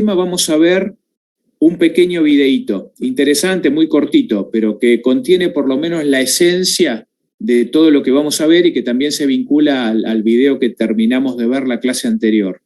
Vamos a ver un pequeño videíto, interesante, muy cortito, pero que contiene por lo menos la esencia de todo lo que vamos a ver y que también se vincula al video que terminamos de ver la clase anterior.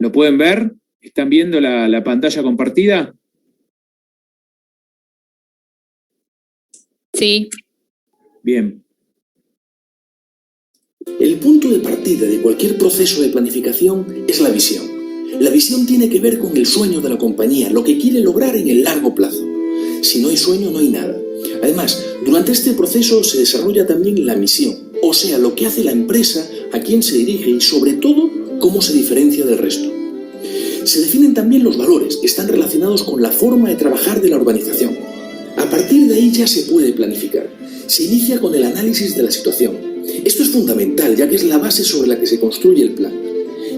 ¿Lo pueden ver? ¿Están viendo la pantalla compartida? Sí. Bien. El punto de partida de cualquier proceso de planificación es la visión. La visión tiene que ver con el sueño de la compañía, lo que quiere lograr en el largo plazo. Si no hay sueño, no hay nada. Además, durante este proceso se desarrolla también la misión, o sea, lo que hace la empresa, a quién se dirige y, sobre todo, cómo se diferencia del resto. Se definen también los valores, que están relacionados con la forma de trabajar de la organización. A partir de ahí ya se puede planificar. Se inicia con el análisis de la situación. Esto es fundamental, ya que es la base sobre la que se construye el plan.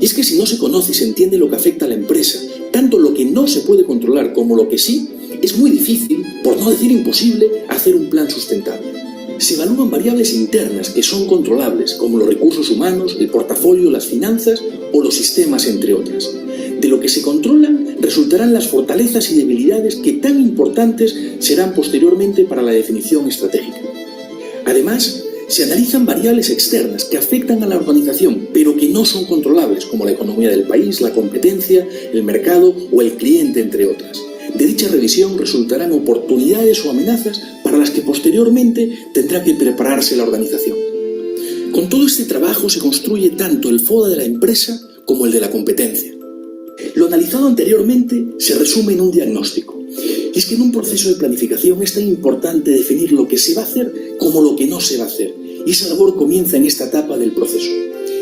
Y es que si no se conoce y se entiende lo que afecta a la empresa, tanto lo que no se puede controlar como lo que sí, es muy difícil, por no decir imposible, hacer un plan sustentable. Se evalúan variables internas que son controlables, como los recursos humanos, el portafolio, las finanzas o los sistemas, entre otras. De lo que se controla resultarán las fortalezas y debilidades que tan importantes serán posteriormente para la definición estratégica. Además, se analizan variables externas que afectan a la organización, pero que no son controlables, como la economía del país, la competencia, el mercado o el cliente, entre otras. De dicha revisión resultarán oportunidades o amenazas para las que posteriormente tendrá que prepararse la organización. Con todo este trabajo se construye tanto el FODA de la empresa como el de la competencia. Lo analizado anteriormente se resume en un diagnóstico. Y es que en un proceso de planificación es tan importante definir lo que se va a hacer como lo que no se va a hacer. Y esa labor comienza en esta etapa del proceso.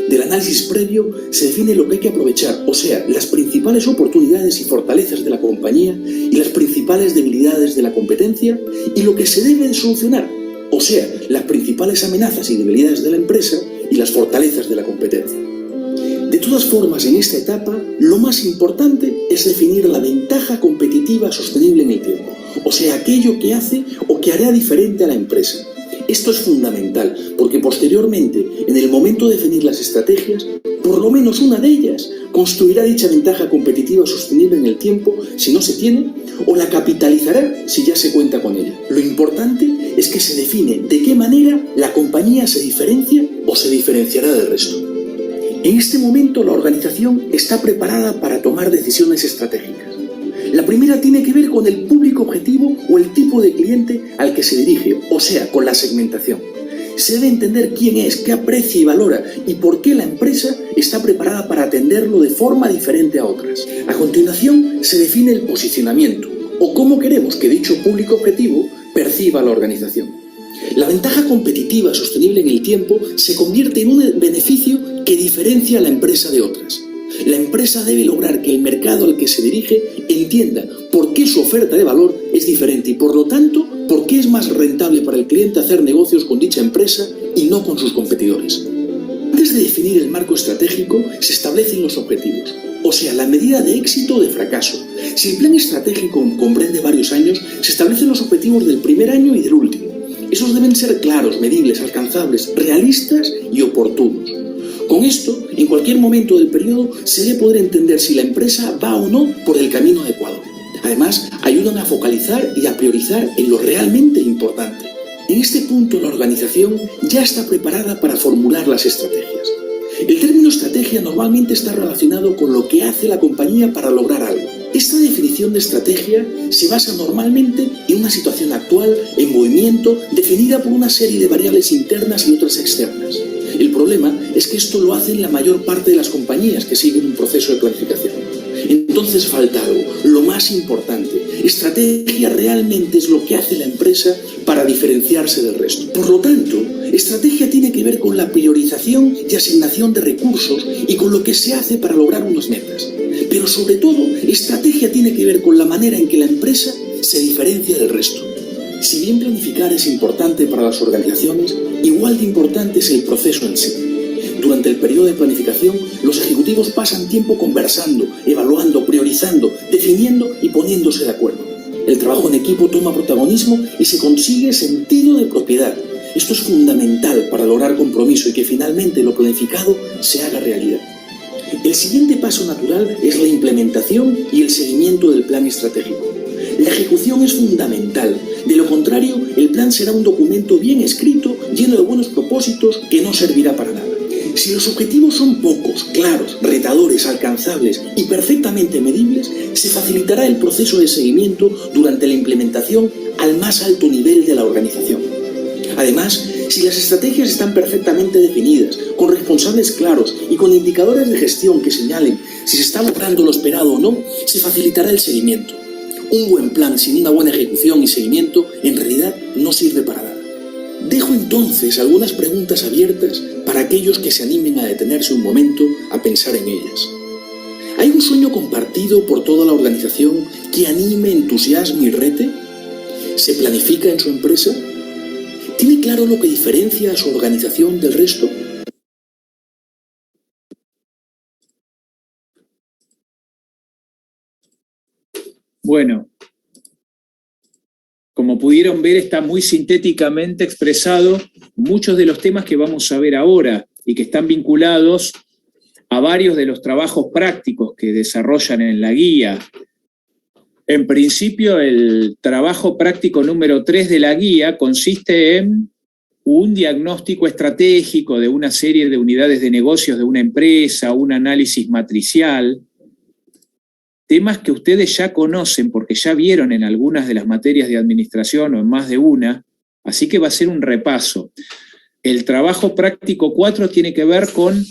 Del análisis previo se define lo que hay que aprovechar, o sea, las principales oportunidades y fortalezas de la compañía y las principales debilidades de la competencia y lo que se debe de solucionar, o sea, las principales amenazas y debilidades de la empresa y las fortalezas de la competencia. De todas formas, en esta etapa, lo más importante es definir la ventaja competitiva sostenible en el tiempo, o sea, aquello que hace o que hará diferente a la empresa. Esto es fundamental, porque posteriormente, en el momento de definir las estrategias, por lo menos una de ellas construirá dicha ventaja competitiva sostenible en el tiempo si no se tiene, o la capitalizará si ya se cuenta con ella. Lo importante es que se define de qué manera la compañía se diferencia o se diferenciará del resto. En este momento la organización está preparada para tomar decisiones estratégicas. La primera tiene que ver con el público objetivo o el tipo de cliente al que se dirige, o sea, con la segmentación. Se debe entender quién es, qué aprecia y valora y por qué la empresa está preparada para atenderlo de forma diferente a otras. A continuación se define el posicionamiento o cómo queremos que dicho público objetivo perciba la organización. La ventaja competitiva sostenible en el tiempo se convierte en un beneficio que diferencia a la empresa de otras. La empresa debe lograr que el mercado al que se dirige entienda por qué su oferta de valor es diferente y, por lo tanto, por qué es más rentable para el cliente hacer negocios con dicha empresa y no con sus competidores. Antes de definir el marco estratégico, se establecen los objetivos, o sea, la medida de éxito o de fracaso. Si el plan estratégico comprende varios años, se establecen los objetivos del primer año y del último. Esos deben ser claros, medibles, alcanzables, realistas y oportunos. Con esto, en cualquier momento del periodo, se debe poder entender si la empresa va o no por el camino adecuado. Además, ayudan a focalizar y a priorizar en lo realmente importante. En este punto, la organización ya está preparada para formular las estrategias. El término estrategia normalmente está relacionado con lo que hace la compañía para lograr algo. Esta definición de estrategia se basa normalmente en una situación actual, en movimiento, definida por una serie de variables internas y otras externas. El problema es que esto lo hacen la mayor parte de las compañías que siguen un proceso de planificación. Entonces falta algo, lo más importante. Estrategia realmente es lo que hace la empresa para diferenciarse del resto. Por lo tanto, estrategia tiene que ver con la priorización y asignación de recursos y con lo que se hace para lograr unas metas. Pero sobre todo, estrategia tiene que ver con la manera en que la empresa se diferencia del resto. Si bien planificar es importante para las organizaciones, igual de importante es el proceso en sí. Durante el periodo de planificación, los ejecutivos pasan tiempo conversando, evaluando, priorizando, definiendo y poniéndose de acuerdo. El trabajo en equipo toma protagonismo y se consigue sentido de propiedad. Esto es fundamental para lograr compromiso y que finalmente lo planificado se haga realidad. El siguiente paso natural es la implementación y el seguimiento del plan estratégico. La ejecución es fundamental. De lo contrario, el plan será un documento bien escrito, lleno de buenos propósitos, que no servirá para nada. Si los objetivos son pocos, claros, retadores, alcanzables y perfectamente medibles, se facilitará el proceso de seguimiento durante la implementación al más alto nivel de la organización. Además, si las estrategias están perfectamente definidas, con responsables claros y con indicadores de gestión que señalen si se está logrando lo esperado o no, se facilitará el seguimiento. Un buen plan sin una buena ejecución y seguimiento en realidad no sirve para nada. Dejo entonces algunas preguntas abiertas para aquellos que se animen a detenerse un momento a pensar en ellas. ¿Hay un sueño compartido por toda la organización que anime, entusiasme y rete? ¿Se planifica en su empresa? ¿Tiene claro lo que diferencia a su organización del resto? Bueno, como pudieron ver, está muy sintéticamente expresado muchos de los temas que vamos a ver ahora y que están vinculados a varios de los trabajos prácticos que desarrollan en la guía. En principio, el trabajo práctico número 3 de la guía consiste en un diagnóstico estratégico de una serie de unidades de negocios de una empresa, un análisis matricial, temas que ustedes ya conocen porque ya vieron en algunas de las materias de administración o en más de una, así que va a ser un repaso. El trabajo práctico 4 tiene que ver con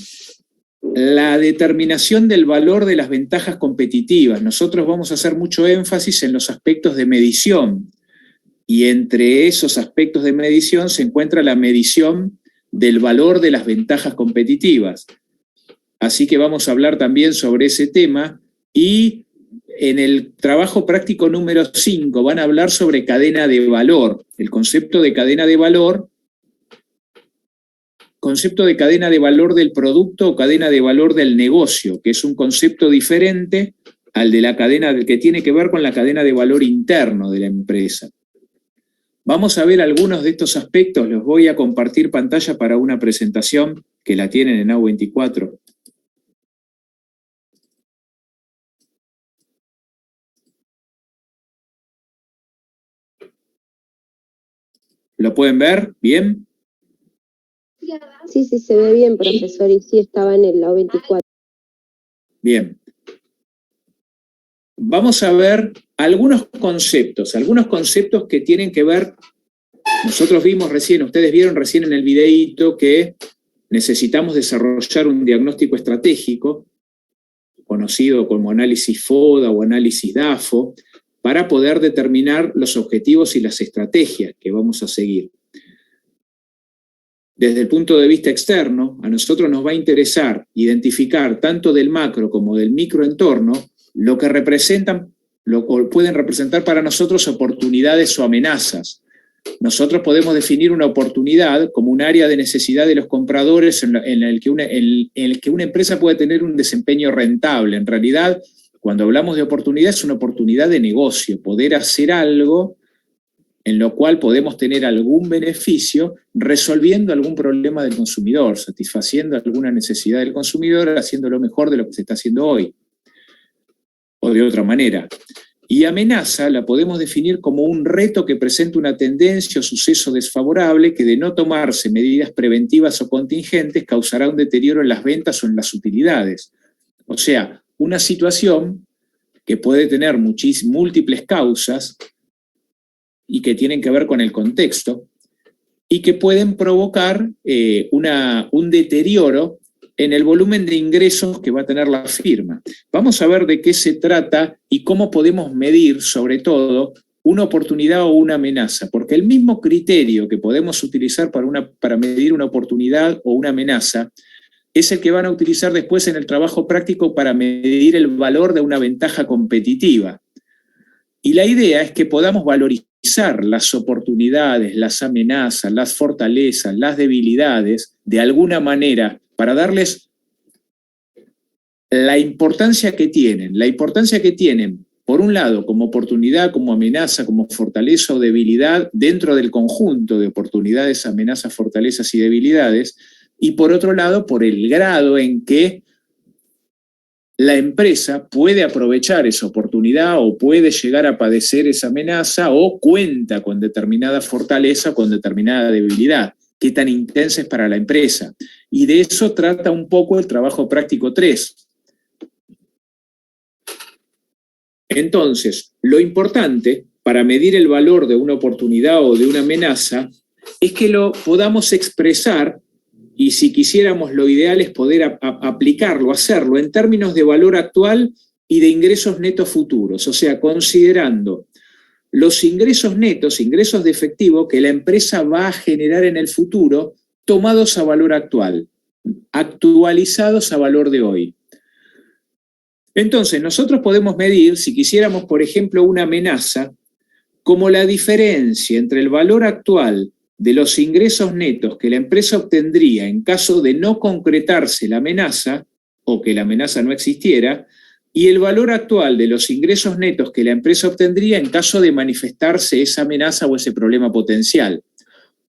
la determinación del valor de las ventajas competitivas. Nosotros vamos a hacer mucho énfasis en los aspectos de medición, y entre esos aspectos de medición se encuentra la medición del valor de las ventajas competitivas. Así que vamos a hablar también sobre ese tema, y en el trabajo práctico número 5 van a hablar sobre cadena de valor. El concepto de cadena de valor del producto o cadena de valor del negocio, que es un concepto diferente al de la cadena, que tiene que ver con la cadena de valor interno de la empresa. Vamos a ver algunos de estos aspectos, los voy a compartir pantalla para una presentación que la tienen en AU24. ¿Lo pueden ver? ¿Bien? Sí, se ve bien, profesor, y sí estaba en el AU24. Bien. Vamos a ver algunos conceptos que tienen que ver, nosotros vimos recién, ustedes vieron recién en el videíto que necesitamos desarrollar un diagnóstico estratégico, conocido como análisis FODA o análisis DAFO, para poder determinar los objetivos y las estrategias que vamos a seguir. Desde el punto de vista externo, a nosotros nos va a interesar identificar tanto del macro como del microentorno lo que representan, lo que pueden representar para nosotros oportunidades o amenazas. Nosotros podemos definir una oportunidad como un área de necesidad de los compradores en el que una empresa puede tener un desempeño rentable. En realidad, cuando hablamos de oportunidad, es una oportunidad de negocio, poder hacer algo en lo cual podemos tener algún beneficio resolviendo algún problema del consumidor, satisfaciendo alguna necesidad del consumidor, haciéndolo mejor de lo que se está haciendo hoy, o de otra manera. Y amenaza la podemos definir como un reto que presenta una tendencia o suceso desfavorable que, de no tomarse medidas preventivas o contingentes, causará un deterioro en las ventas o en las utilidades. O sea, una situación que puede tener múltiples causas y que tienen que ver con el contexto y que pueden provocar un deterioro en el volumen de ingresos que va a tener la firma. Vamos a ver de qué se trata y cómo podemos medir, sobre todo, una oportunidad o una amenaza, porque el mismo criterio que podemos utilizar para medir una oportunidad o una amenaza es el que van a utilizar después en el trabajo práctico para medir el valor de una ventaja competitiva. Y la idea es que podamos valorizar analizar las oportunidades, las amenazas, las fortalezas, las debilidades, de alguna manera, para darles la importancia que tienen. La importancia que tienen, por un lado, como oportunidad, como amenaza, como fortaleza o debilidad, dentro del conjunto de oportunidades, amenazas, fortalezas y debilidades, y por otro lado, por el grado en que la empresa puede aprovechar esa oportunidad o puede llegar a padecer esa amenaza o cuenta con determinada fortaleza o con determinada debilidad. Qué tan intensa es para la empresa. Y de eso trata un poco el trabajo práctico 3. Entonces, lo importante para medir el valor de una oportunidad o de una amenaza es que lo podamos expresar, y si quisiéramos, lo ideal es poder aplicarlo, hacerlo en términos de valor actual y de ingresos netos futuros, o sea, considerando los ingresos netos, ingresos de efectivo que la empresa va a generar en el futuro, tomados a valor actual, actualizados a valor de hoy. Entonces, nosotros podemos medir, si quisiéramos, por ejemplo, una amenaza, como la diferencia entre el valor actual de los ingresos netos que la empresa obtendría en caso de no concretarse la amenaza, o que la amenaza no existiera, y el valor actual de los ingresos netos que la empresa obtendría en caso de manifestarse esa amenaza o ese problema potencial.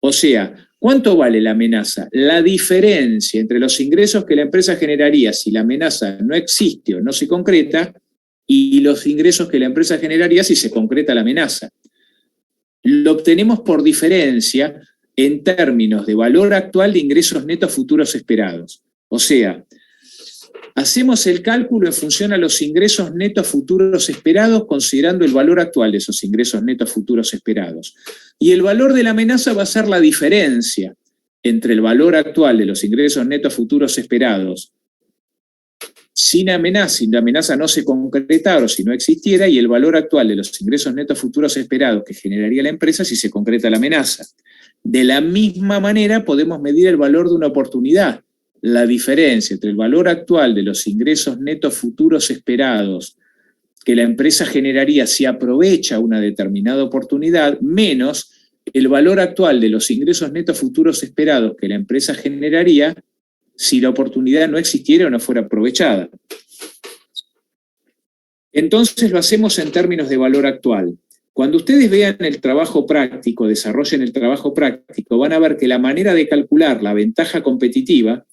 O sea, ¿cuánto vale la amenaza? La diferencia entre los ingresos que la empresa generaría si la amenaza no existe o no se concreta y los ingresos que la empresa generaría si se concreta la amenaza. Lo obtenemos por diferencia en términos de valor actual de ingresos netos futuros esperados. O sea, hacemos el cálculo en función a los ingresos netos futuros esperados considerando el valor actual de esos ingresos netos futuros esperados. Y el valor de la amenaza va a ser la diferencia entre el valor actual de los ingresos netos futuros esperados sin amenaza, si la amenaza no se concretara o si no existiera, y el valor actual de los ingresos netos futuros esperados que generaría la empresa si se concreta la amenaza. De la misma manera podemos medir el valor de una oportunidad, la diferencia entre el valor actual de los ingresos netos futuros esperados que la empresa generaría si aprovecha una determinada oportunidad, menos el valor actual de los ingresos netos futuros esperados que la empresa generaría si la oportunidad no existiera o no fuera aprovechada. Entonces lo hacemos en términos de valor actual. Cuando ustedes vean el trabajo práctico, desarrollen el trabajo práctico, van a ver que la manera de calcular la ventaja competitiva,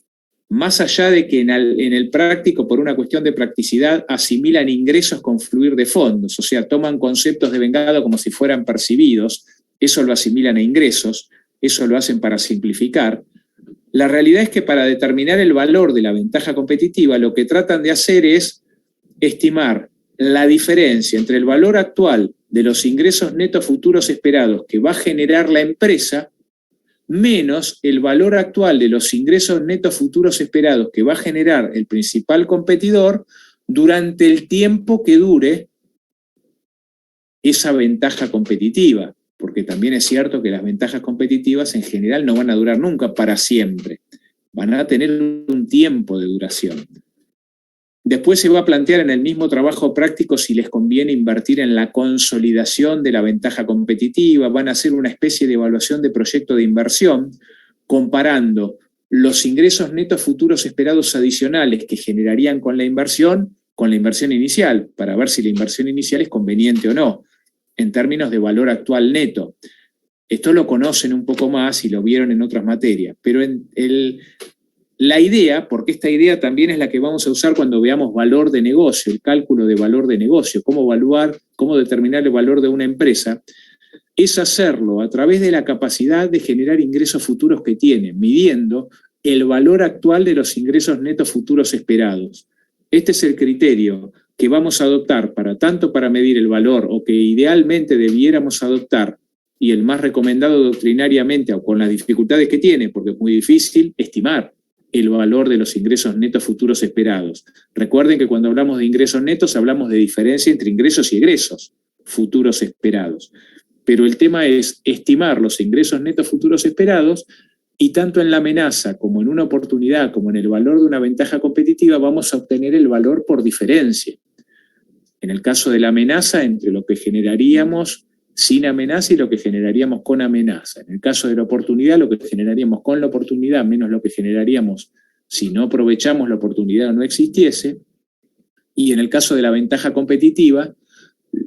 más allá de que en el práctico, por una cuestión de practicidad, asimilan ingresos con fluir de fondos, o sea, toman conceptos de vengado como si fueran percibidos, eso lo asimilan a ingresos, eso lo hacen para simplificar. La realidad es que para determinar el valor de la ventaja competitiva, lo que tratan de hacer es estimar la diferencia entre el valor actual de los ingresos netos futuros esperados que va a generar la empresa, menos el valor actual de los ingresos netos futuros esperados que va a generar el principal competidor durante el tiempo que dure esa ventaja competitiva. Porque también es cierto que las ventajas competitivas en general no van a durar nunca para siempre. Van a tener un tiempo de duración. Después se va a plantear en el mismo trabajo práctico si les conviene invertir en la consolidación de la ventaja competitiva. Van a hacer una especie de evaluación de proyecto de inversión comparando los ingresos netos futuros esperados adicionales que generarían con la inversión inicial, para ver si la inversión inicial es conveniente o no, en términos de valor actual neto. Esto lo conocen un poco más y lo vieron en otras materias, pero la idea, porque esta idea también es la que vamos a usar cuando veamos valor de negocio, el cálculo de valor de negocio, cómo determinar el valor de una empresa, es hacerlo a través de la capacidad de generar ingresos futuros que tiene, midiendo el valor actual de los ingresos netos futuros esperados. Este es el criterio que vamos a adoptar tanto para medir el valor, o que idealmente debiéramos adoptar, y el más recomendado doctrinariamente, o con las dificultades que tiene, porque es muy difícil estimar el valor de los ingresos netos futuros esperados. Recuerden que cuando hablamos de ingresos netos, hablamos de diferencia entre ingresos y egresos futuros esperados. Pero el tema es estimar los ingresos netos futuros esperados, y tanto en la amenaza como en una oportunidad, como en el valor de una ventaja competitiva, vamos a obtener el valor por diferencia. En el caso de la amenaza, entre lo que generaríamos sin amenaza y lo que generaríamos con amenaza. En el caso de la oportunidad, lo que generaríamos con la oportunidad menos lo que generaríamos si no aprovechamos la oportunidad o no existiese. Y en el caso de la ventaja competitiva,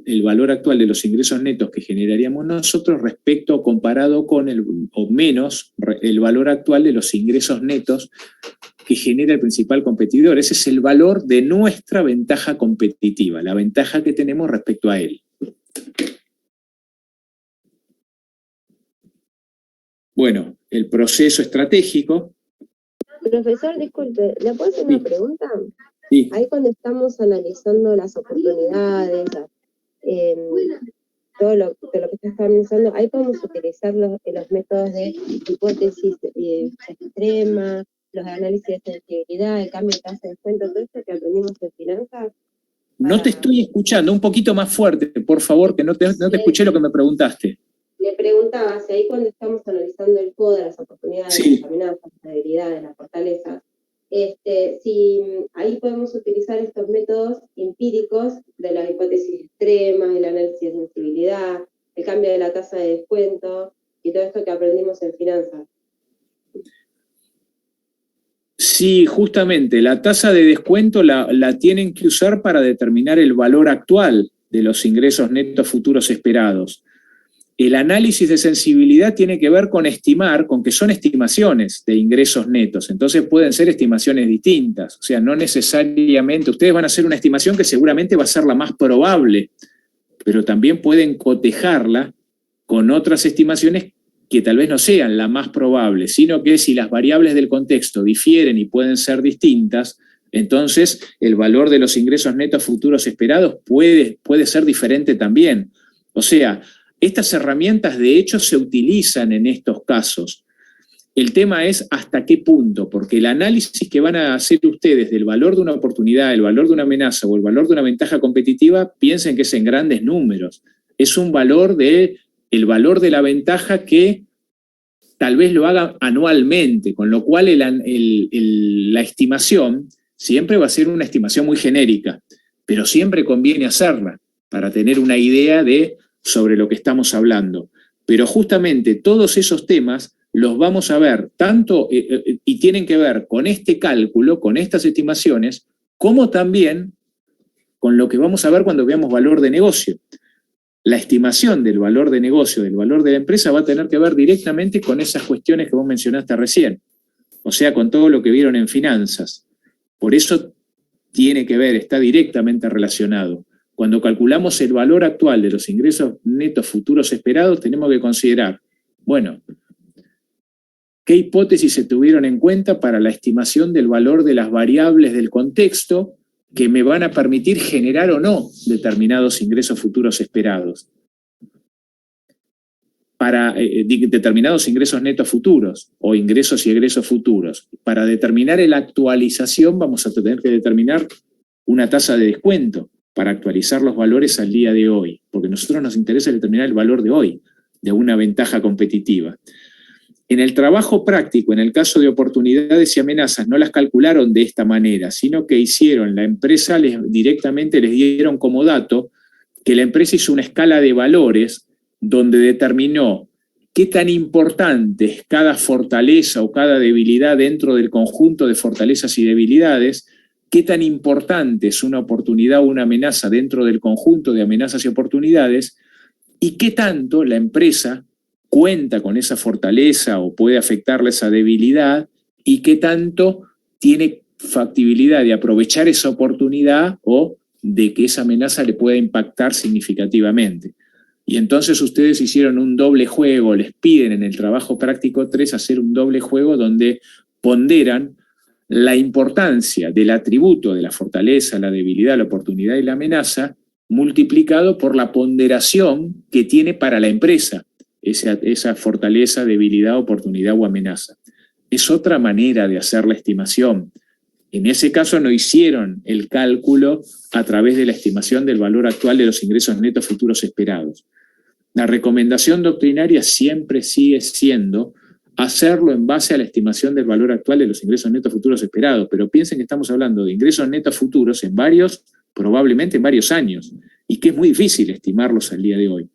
el valor actual de los ingresos netos que generaríamos nosotros respecto o comparado con o menos el valor actual de los ingresos netos que genera el principal competidor. Ese es el valor de nuestra ventaja competitiva, la ventaja que tenemos respecto a él. Bueno, el proceso estratégico. Profesor, disculpe, ¿le puedo hacer una pregunta? Sí. Ahí cuando estamos analizando las oportunidades, todo lo que usted está analizando, ahí podemos utilizar los métodos de hipótesis extrema, los análisis de sensibilidad, el cambio de tasa de descuento, todo esto que aprendimos en finanzas. No te estoy escuchando, un poquito más fuerte, por favor, que no te escuché lo que me preguntaste. Le preguntaba si ahí cuando estamos analizando el FODA, las oportunidades, sí, las amenazas, las debilidades, las fortalezas, si ahí podemos utilizar estos métodos empíricos de la hipótesis extrema, el análisis de sensibilidad, el cambio de la tasa de descuento y todo esto que aprendimos en finanzas. Sí, justamente, la tasa de descuento la tienen que usar para determinar el valor actual de los ingresos netos futuros esperados. El análisis de sensibilidad tiene que ver con estimar, con que son estimaciones de ingresos netos, entonces pueden ser estimaciones distintas, o sea, no necesariamente, ustedes van a hacer una estimación que seguramente va a ser la más probable, pero también pueden cotejarla con otras estimaciones que tal vez no sean la más probable, sino que si las variables del contexto difieren y pueden ser distintas, entonces el valor de los ingresos netos futuros esperados puede ser diferente también. O sea, estas herramientas de hecho se utilizan en estos casos. El tema es hasta qué punto, porque el análisis que van a hacer ustedes del valor de una oportunidad, el valor de una amenaza o el valor de una ventaja competitiva, piensen que es en grandes números. Es un valor el valor de la ventaja que tal vez lo haga anualmente, con lo cual la estimación siempre va a ser una estimación muy genérica, pero siempre conviene hacerla para tener una idea sobre lo que estamos hablando. Pero justamente todos esos temas los vamos a ver tanto y tienen que ver con este cálculo, con estas estimaciones, como también con lo que vamos a ver cuando veamos valor de negocio. La estimación del valor de negocio, del valor de la empresa, va a tener que ver directamente con esas cuestiones que vos mencionaste recién, o sea, con todo lo que vieron en finanzas. Por eso tiene que ver, está directamente relacionado. Cuando calculamos el valor actual de los ingresos netos futuros esperados, tenemos que considerar, bueno, ¿qué hipótesis se tuvieron en cuenta para la estimación del valor de las variables del contexto que me van a permitir generar o no determinados ingresos futuros esperados? Para determinados ingresos netos futuros o ingresos y egresos futuros. Para determinar la actualización vamos a tener que determinar una tasa de descuento para actualizar los valores al día de hoy, porque a nosotros nos interesa determinar el valor de hoy, de una ventaja competitiva. En el trabajo práctico, en el caso de oportunidades y amenazas, no las calcularon de esta manera, sino que hicieron, la empresa directamente les dieron como dato que la empresa hizo una escala de valores donde determinó qué tan importante es cada fortaleza o cada debilidad dentro del conjunto de fortalezas y debilidades, qué tan importante es una oportunidad o una amenaza dentro del conjunto de amenazas y oportunidades, y qué tanto la empresa cuenta con esa fortaleza o puede afectarle esa debilidad, y qué tanto tiene factibilidad de aprovechar esa oportunidad o de que esa amenaza le pueda impactar significativamente. Y entonces ustedes hicieron un doble juego, les piden en el trabajo práctico 3 hacer un doble juego donde ponderan la importancia del atributo de la fortaleza, la debilidad, la oportunidad y la amenaza, multiplicado por la ponderación que tiene para la empresa esa fortaleza, debilidad, oportunidad o amenaza. Es otra manera de hacer la estimación. En ese caso no hicieron el cálculo a través de la estimación del valor actual de los ingresos netos futuros esperados. La recomendación doctrinaria siempre sigue siendo hacerlo en base a la estimación del valor actual de los ingresos netos futuros esperados, pero piensen que estamos hablando de ingresos netos futuros probablemente en varios años, y que es muy difícil estimarlos al día de hoy.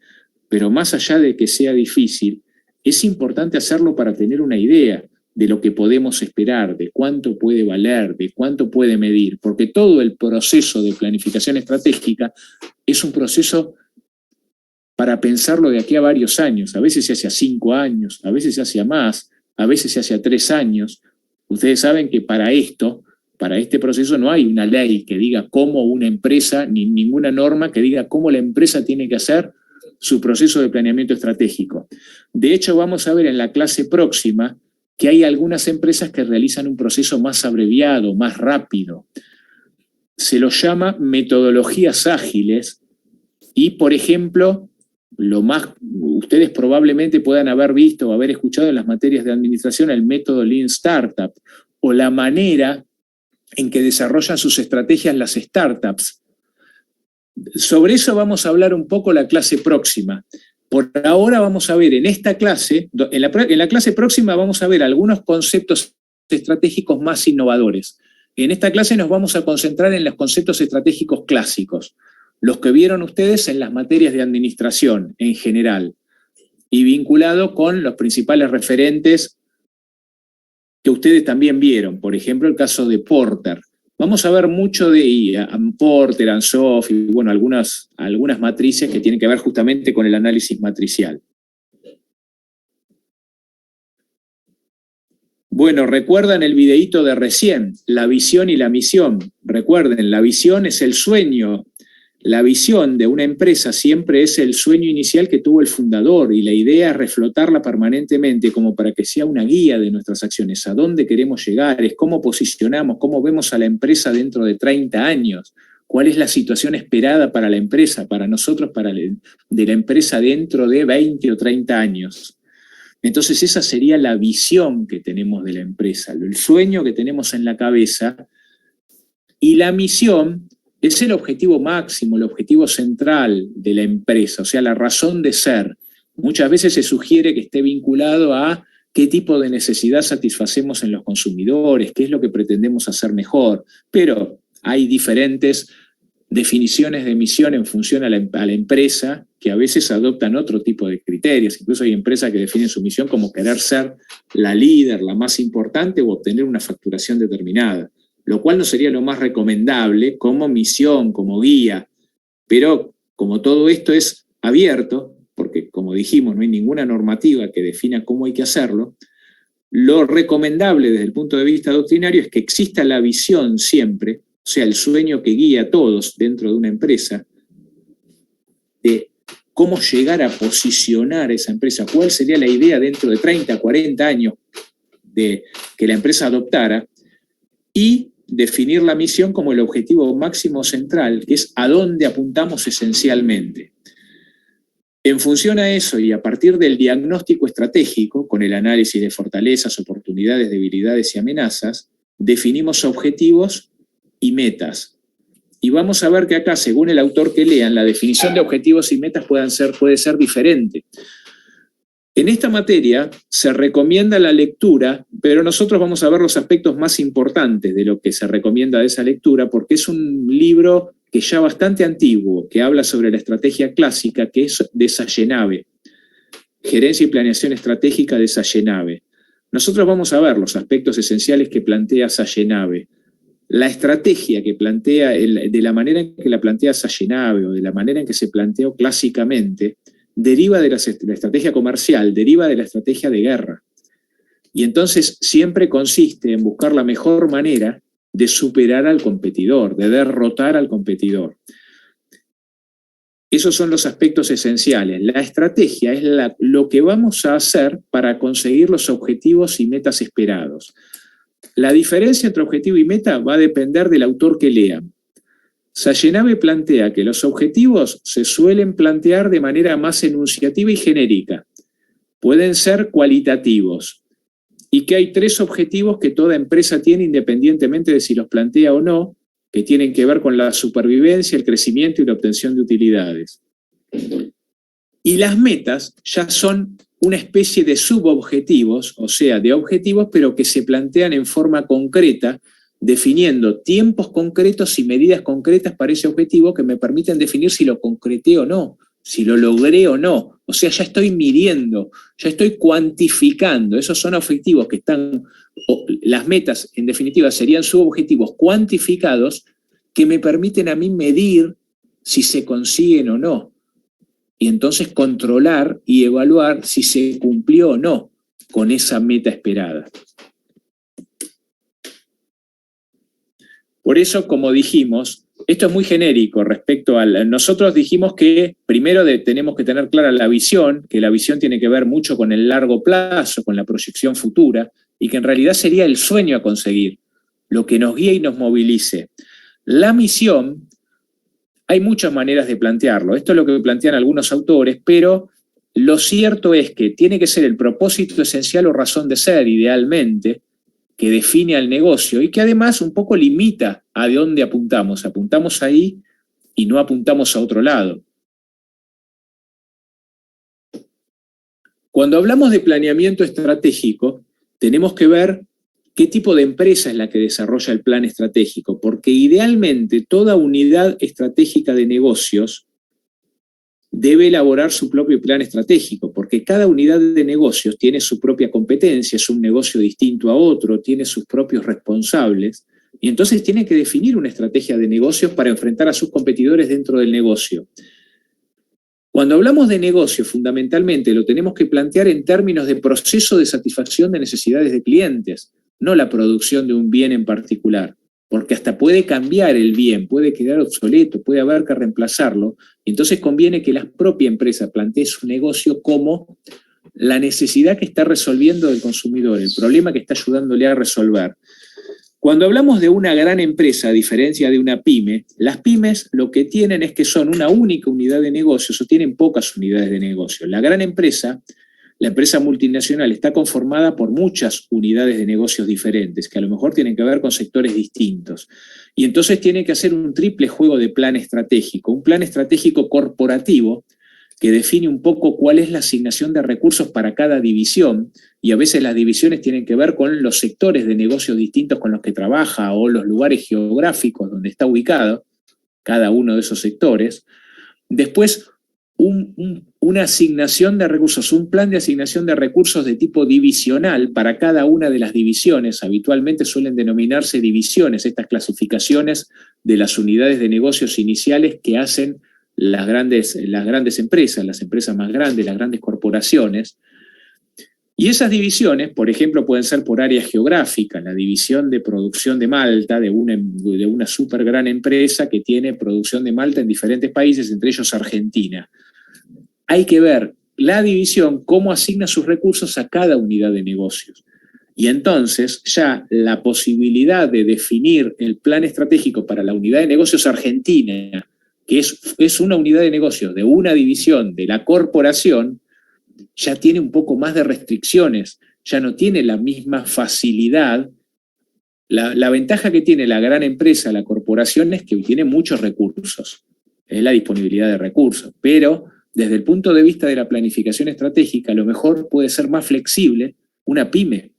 pero más allá de que sea difícil, es importante hacerlo para tener una idea de lo que podemos esperar, de cuánto puede valer, de cuánto puede medir, porque todo el proceso de planificación estratégica es un proceso para pensarlo de aquí a varios años. A veces se hace a 5 años, a veces se hace a más, a veces se hace a 3 años. Ustedes saben que para este proceso no hay una ley que diga cómo una empresa, ni ninguna norma que diga cómo la empresa tiene que hacer su proceso de planeamiento estratégico. De hecho, vamos a ver en la clase próxima que hay algunas empresas que realizan un proceso más abreviado, más rápido. Se lo llama metodologías ágiles y, por ejemplo, ustedes probablemente puedan haber visto o haber escuchado en las materias de administración el método Lean Startup o la manera en que desarrollan sus estrategias las startups. Sobre eso vamos a hablar un poco la clase próxima. Por ahora vamos a ver en esta clase, en la clase próxima vamos a ver algunos conceptos estratégicos más innovadores. En esta clase nos vamos a concentrar en los conceptos estratégicos clásicos, los que vieron ustedes en las materias de administración en general, y vinculado con los principales referentes que ustedes también vieron, por ejemplo el caso de Porter. Vamos a ver mucho de Porter, Ansoff y bueno, algunas matrices que tienen que ver justamente con el análisis matricial. Bueno, recuerdan el videíto de recién, la visión y la misión. Recuerden, la visión es el sueño. La visión de una empresa siempre es el sueño inicial que tuvo el fundador y la idea es reflotarla permanentemente como para que sea una guía de nuestras acciones, a dónde queremos llegar, es cómo posicionamos, cómo vemos a la empresa dentro de 30 años, cuál es la situación esperada para la empresa, para nosotros, de la empresa dentro de 20 o 30 años. Entonces esa sería la visión que tenemos de la empresa, el sueño que tenemos en la cabeza, y la misión es el objetivo máximo, el objetivo central de la empresa, o sea, la razón de ser. Muchas veces se sugiere que esté vinculado a qué tipo de necesidad satisfacemos en los consumidores, qué es lo que pretendemos hacer mejor, pero hay diferentes definiciones de misión en función a la empresa que a veces adoptan otro tipo de criterios. Incluso hay empresas que definen su misión como querer ser la líder, la más importante o obtener una facturación determinada, lo cual no sería lo más recomendable como misión, como guía. Pero como todo esto es abierto, porque como dijimos no hay ninguna normativa que defina cómo hay que hacerlo, lo recomendable desde el punto de vista doctrinario es que exista la visión siempre, o sea, el sueño que guía a todos dentro de una empresa, de cómo llegar a posicionar esa empresa, cuál sería la idea dentro de 30, 40 años de que la empresa adoptara, y definir la misión como el objetivo máximo central, que es a dónde apuntamos esencialmente. En función a eso y a partir del diagnóstico estratégico, con el análisis de fortalezas, oportunidades, debilidades y amenazas, definimos objetivos y metas. Y vamos a ver que acá, según el autor que lean, la definición de objetivos y metas puede ser diferente. En esta materia se recomienda la lectura, pero nosotros vamos a ver los aspectos más importantes de lo que se recomienda de esa lectura, porque es un libro que ya bastante antiguo, que habla sobre la estrategia clásica, que es de Sayenave, Gerencia y Planeación Estratégica de Sayenave. Nosotros vamos a ver los aspectos esenciales que plantea Sayenave. La estrategia que plantea, de la manera en que la plantea Sayenave o de la manera en que se planteó clásicamente, deriva de la estrategia comercial, deriva de la estrategia de guerra. Y entonces siempre consiste en buscar la mejor manera de superar al competidor, de derrotar al competidor. Esos son los aspectos esenciales. La estrategia es lo que vamos a hacer para conseguir los objetivos y metas esperados. La diferencia entre objetivo y meta va a depender del autor que lea. Sayenave plantea que los objetivos se suelen plantear de manera más enunciativa y genérica. Pueden ser cualitativos. Y que hay 3 objetivos que toda empresa tiene independientemente de si los plantea o no, que tienen que ver con la supervivencia, el crecimiento y la obtención de utilidades. Y las metas ya son una especie de subobjetivos, o sea, de objetivos, pero que se plantean en forma concreta, definiendo tiempos concretos y medidas concretas para ese objetivo que me permiten definir si lo concreté o no, si lo logré o no. O sea, ya estoy midiendo, ya estoy cuantificando. Esos son objetivos que están, las metas en definitiva serían subobjetivos cuantificados que me permiten a mí medir si se consiguen o no. Y entonces controlar y evaluar si se cumplió o no con esa meta esperada. Por eso, como dijimos, esto es muy genérico respecto a... Nosotros dijimos que primero tenemos que tener clara la visión, que la visión tiene que ver mucho con el largo plazo, con la proyección futura, y que en realidad sería el sueño a conseguir, lo que nos guíe y nos movilice. La misión, hay muchas maneras de plantearlo, esto es lo que plantean algunos autores, pero lo cierto es que tiene que ser el propósito esencial o razón de ser, idealmente, que define al negocio y que además un poco limita a dónde apuntamos. Apuntamos ahí y no apuntamos a otro lado. Cuando hablamos de planeamiento estratégico, tenemos que ver qué tipo de empresa es la que desarrolla el plan estratégico, porque idealmente toda unidad estratégica de negocios debe elaborar su propio plan estratégico, porque cada unidad de negocios tiene su propia competencia, es un negocio distinto a otro, tiene sus propios responsables, y entonces tiene que definir una estrategia de negocios para enfrentar a sus competidores dentro del negocio. Cuando hablamos de negocio, fundamentalmente lo tenemos que plantear en términos de proceso de satisfacción de necesidades de clientes, no la producción de un bien en particular. Porque hasta puede cambiar el bien, puede quedar obsoleto, puede haber que reemplazarlo. Entonces conviene que la propia empresa plantee su negocio como la necesidad que está resolviendo el consumidor, el problema que está ayudándole a resolver. Cuando hablamos de una gran empresa, a diferencia de una pyme, las pymes lo que tienen es que son una única unidad de negocios o tienen pocas unidades de negocio. La gran empresa, la empresa multinacional, está conformada por muchas unidades de negocios diferentes, que a lo mejor tienen que ver con sectores distintos. Y entonces tiene que hacer un triple juego de plan estratégico, un plan estratégico corporativo que define un poco cuál es la asignación de recursos para cada división, y a veces las divisiones tienen que ver con los sectores de negocios distintos con los que trabaja o los lugares geográficos donde está ubicado cada uno de esos sectores. Después, una asignación de recursos, un plan de asignación de recursos de tipo divisional para cada una de las divisiones. Habitualmente suelen denominarse divisiones, estas clasificaciones de las unidades de negocios iniciales que hacen las grandes empresas, las empresas más grandes, las grandes corporaciones. Y esas divisiones, por ejemplo, pueden ser por área geográfica, la división de producción de malta de una súper gran empresa que tiene producción de malta en diferentes países, entre ellos Argentina. Hay que ver la división, cómo asigna sus recursos a cada unidad de negocios. Y entonces ya la posibilidad de definir el plan estratégico para la unidad de negocios argentina, que es una unidad de negocios de una división de la corporación, ya tiene un poco más de restricciones, ya no tiene la misma facilidad. La ventaja que tiene la gran empresa, la corporación, es que tiene muchos recursos, es la disponibilidad de recursos, pero desde el punto de vista de la planificación estratégica, a lo mejor puede ser más flexible una pyme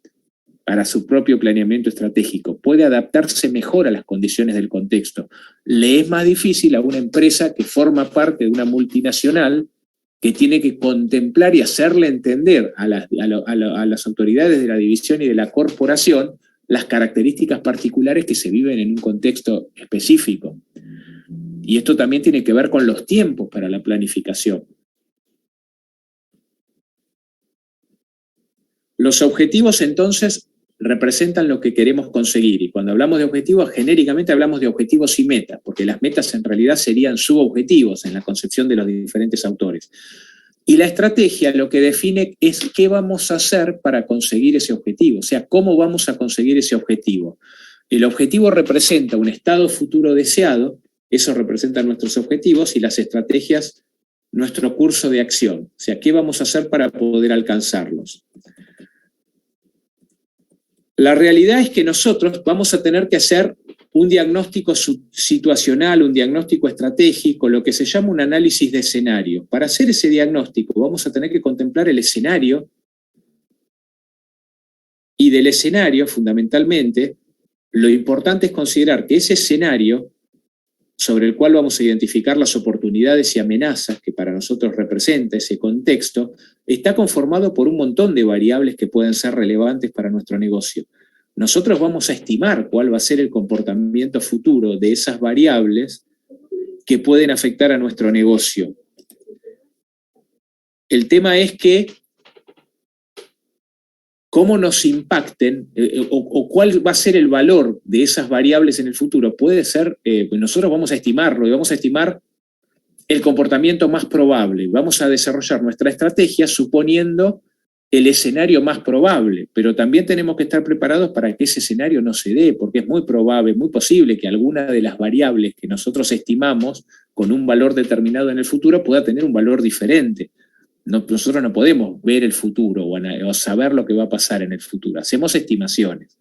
para su propio planeamiento estratégico, puede adaptarse mejor a las condiciones del contexto. Le es más difícil a una empresa que forma parte de una multinacional que tiene que contemplar y hacerle entender a las autoridades de la división y de la corporación las características particulares que se viven en un contexto específico. Y esto también tiene que ver con los tiempos para la planificación. Los objetivos, entonces, representan lo que queremos conseguir. Y cuando hablamos de objetivos, genéricamente hablamos de objetivos y metas, porque las metas en realidad serían subobjetivos en la concepción de los diferentes autores. Y la estrategia lo que define es qué vamos a hacer para conseguir ese objetivo, o sea, cómo vamos a conseguir ese objetivo. El objetivo representa un estado futuro deseado, eso representa nuestros objetivos, y las estrategias, nuestro curso de acción, o sea, qué vamos a hacer para poder alcanzarlos. La realidad es que nosotros vamos a tener que hacer un diagnóstico situacional, un diagnóstico estratégico, lo que se llama un análisis de escenario. Para hacer ese diagnóstico vamos a tener que contemplar el escenario, y del escenario, fundamentalmente, lo importante es considerar que ese escenario sobre el cual vamos a identificar las oportunidades y amenazas que para nosotros representa ese contexto, está conformado por un montón de variables que pueden ser relevantes para nuestro negocio. Nosotros vamos a estimar cuál va a ser el comportamiento futuro de esas variables que pueden afectar a nuestro negocio. El tema es que cómo nos impacten o cuál va a ser el valor de esas variables en el futuro. Puede ser, nosotros vamos a estimarlo y vamos a estimar el comportamiento más probable. Vamos a desarrollar nuestra estrategia suponiendo el escenario más probable, pero también tenemos que estar preparados para que ese escenario no se dé, porque es muy probable, muy posible que alguna de las variables que nosotros estimamos con un valor determinado en el futuro pueda tener un valor diferente. Nosotros no podemos ver el futuro o saber lo que va a pasar en el futuro. Hacemos estimaciones.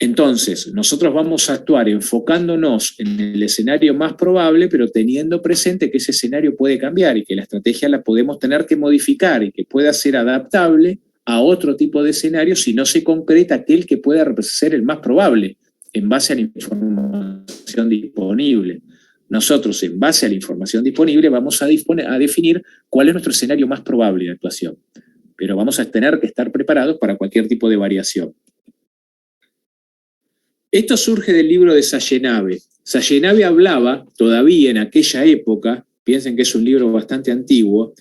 Entonces, nosotros vamos a actuar enfocándonos en el escenario más probable, pero teniendo presente que ese escenario puede cambiar y que la estrategia la podemos tener que modificar y que pueda ser adaptable a otro tipo de escenario si no se concreta aquel que pueda ser el más probable en base a la información disponible. Nosotros, en base a la información disponible, vamos a definir cuál es nuestro escenario más probable de actuación. Pero vamos a tener que estar preparados para cualquier tipo de variación. Esto surge del libro de Sayenave. Sayenave hablaba, todavía en aquella época, piensen que es un libro bastante antiguo,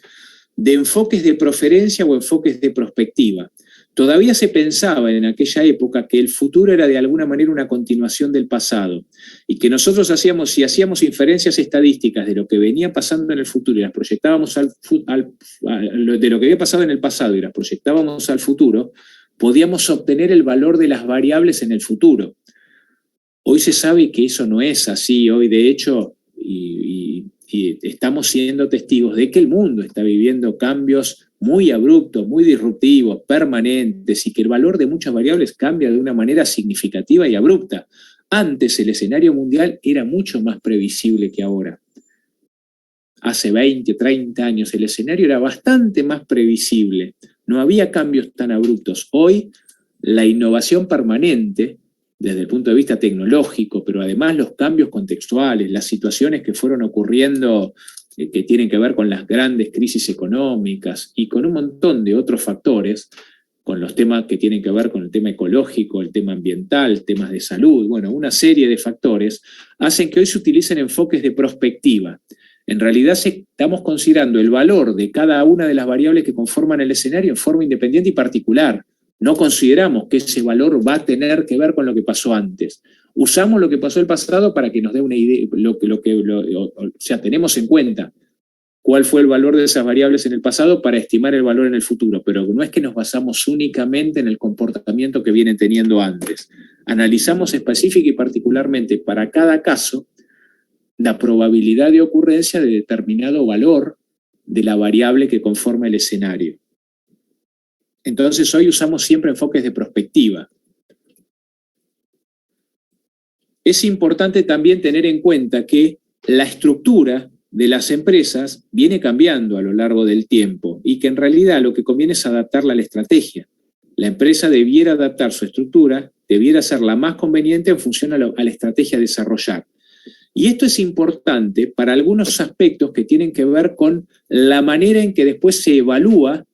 de enfoques de preferencia o enfoques de prospectiva. Todavía se pensaba en aquella época que el futuro era de alguna manera una continuación del pasado y que nosotros si hacíamos inferencias estadísticas de lo que venía pasando en el futuro y las proyectábamos de lo que había pasado en el pasado y las proyectábamos al futuro, podíamos obtener el valor de las variables en el futuro. Hoy se sabe que eso no es así. Hoy, de hecho, y estamos siendo testigos de que el mundo está viviendo cambios muy abruptos, muy disruptivos, permanentes, y que el valor de muchas variables cambia de una manera significativa y abrupta. Antes el escenario mundial era mucho más previsible que ahora. Hace 20, 30 años el escenario era bastante más previsible. No había cambios tan abruptos. Hoy la innovación permanente, desde el punto de vista tecnológico, pero además los cambios contextuales, las situaciones que fueron ocurriendo que tienen que ver con las grandes crisis económicas y con un montón de otros factores, con los temas que tienen que ver con el tema ecológico, el tema ambiental, temas de salud, bueno, una serie de factores, hacen que hoy se utilicen enfoques de prospectiva. En realidad estamos considerando el valor de cada una de las variables que conforman el escenario en forma independiente y particular. No consideramos que ese valor va a tener que ver con lo que pasó antes. Usamos lo que pasó en el pasado para que nos dé una idea, o sea, tenemos en cuenta cuál fue el valor de esas variables en el pasado para estimar el valor en el futuro, pero no es que nos basamos únicamente en el comportamiento que vienen teniendo antes. Analizamos específica y particularmente para cada caso la probabilidad de ocurrencia de determinado valor de la variable que conforma el escenario. Entonces hoy usamos siempre enfoques de prospectiva. Es importante también tener en cuenta que la estructura de las empresas viene cambiando a lo largo del tiempo y que en realidad lo que conviene es adaptarla a la estrategia. La empresa debiera adaptar su estructura, debiera ser la más conveniente en función a la estrategia a desarrollar. Y esto es importante para algunos aspectos que tienen que ver con la manera en que después se evalúa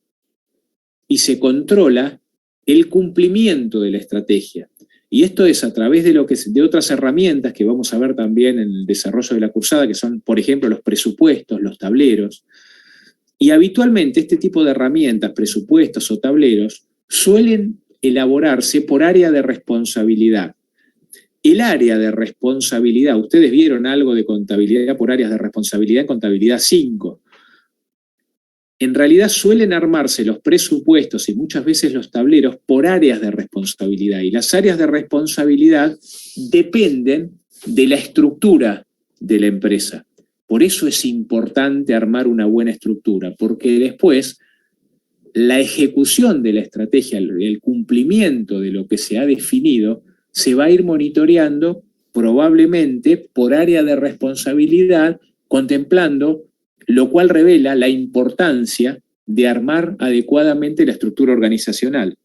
y se controla el cumplimiento de la estrategia. Y esto es a través de otras herramientas que vamos a ver también en el desarrollo de la cursada, que son, por ejemplo, los presupuestos, los tableros. Y habitualmente este tipo de herramientas, presupuestos o tableros, suelen elaborarse por área de responsabilidad. El área de responsabilidad, ustedes vieron algo de contabilidad por áreas de responsabilidad en contabilidad 5. En realidad suelen armarse los presupuestos y muchas veces los tableros por áreas de responsabilidad. Y las áreas de responsabilidad dependen de la estructura de la empresa. Por eso es importante armar una buena estructura, porque después la ejecución de la estrategia, el cumplimiento de lo que se ha definido, se va a ir monitoreando probablemente por área de responsabilidad, contemplando, lo cual revela la importancia de armar adecuadamente la estructura organizacional.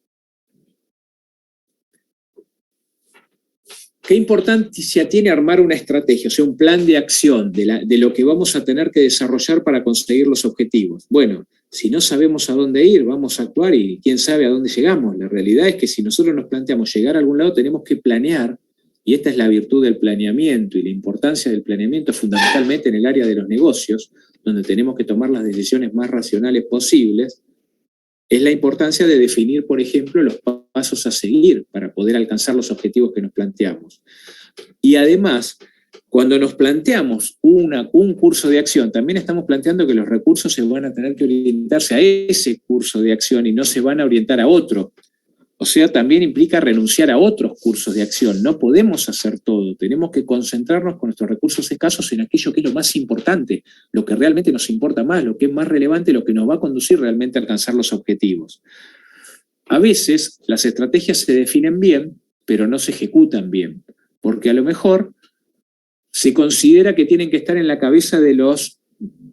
¿Qué importancia tiene armar una estrategia, o sea, un plan de acción de lo que vamos a tener que desarrollar para conseguir los objetivos? Bueno, si no sabemos a dónde ir, vamos a actuar y quién sabe a dónde llegamos. La realidad es que si nosotros nos planteamos llegar a algún lado, tenemos que planear, y esta es la virtud del planeamiento y la importancia del planeamiento fundamentalmente en el área de los negocios, donde tenemos que tomar las decisiones más racionales posibles, es la importancia de definir, por ejemplo, los pasos a seguir para poder alcanzar los objetivos que nos planteamos. Y además, cuando nos planteamos un curso de acción, también estamos planteando que los recursos se van a tener que orientarse a ese curso de acción y no se van a orientar a otro. O sea, también implica renunciar a otros cursos de acción. No podemos hacer todo. Tenemos que concentrarnos con nuestros recursos escasos en aquello que es lo más importante, lo que realmente nos importa más, lo que es más relevante, lo que nos va a conducir realmente a alcanzar los objetivos. A veces las estrategias se definen bien, pero no se ejecutan bien, porque a lo mejor se considera que tienen que estar en la cabeza de los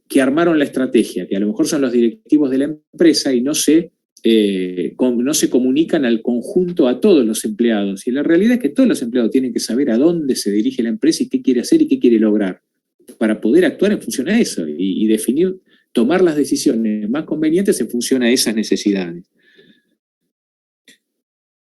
que armaron la estrategia, que a lo mejor son los directivos de la empresa y no se comunican al conjunto, a todos los empleados. Y la realidad es que todos los empleados tienen que saber a dónde se dirige la empresa y qué quiere hacer y qué quiere lograr, para poder actuar en función a eso y definir, tomar las decisiones más convenientes en función a esas necesidades.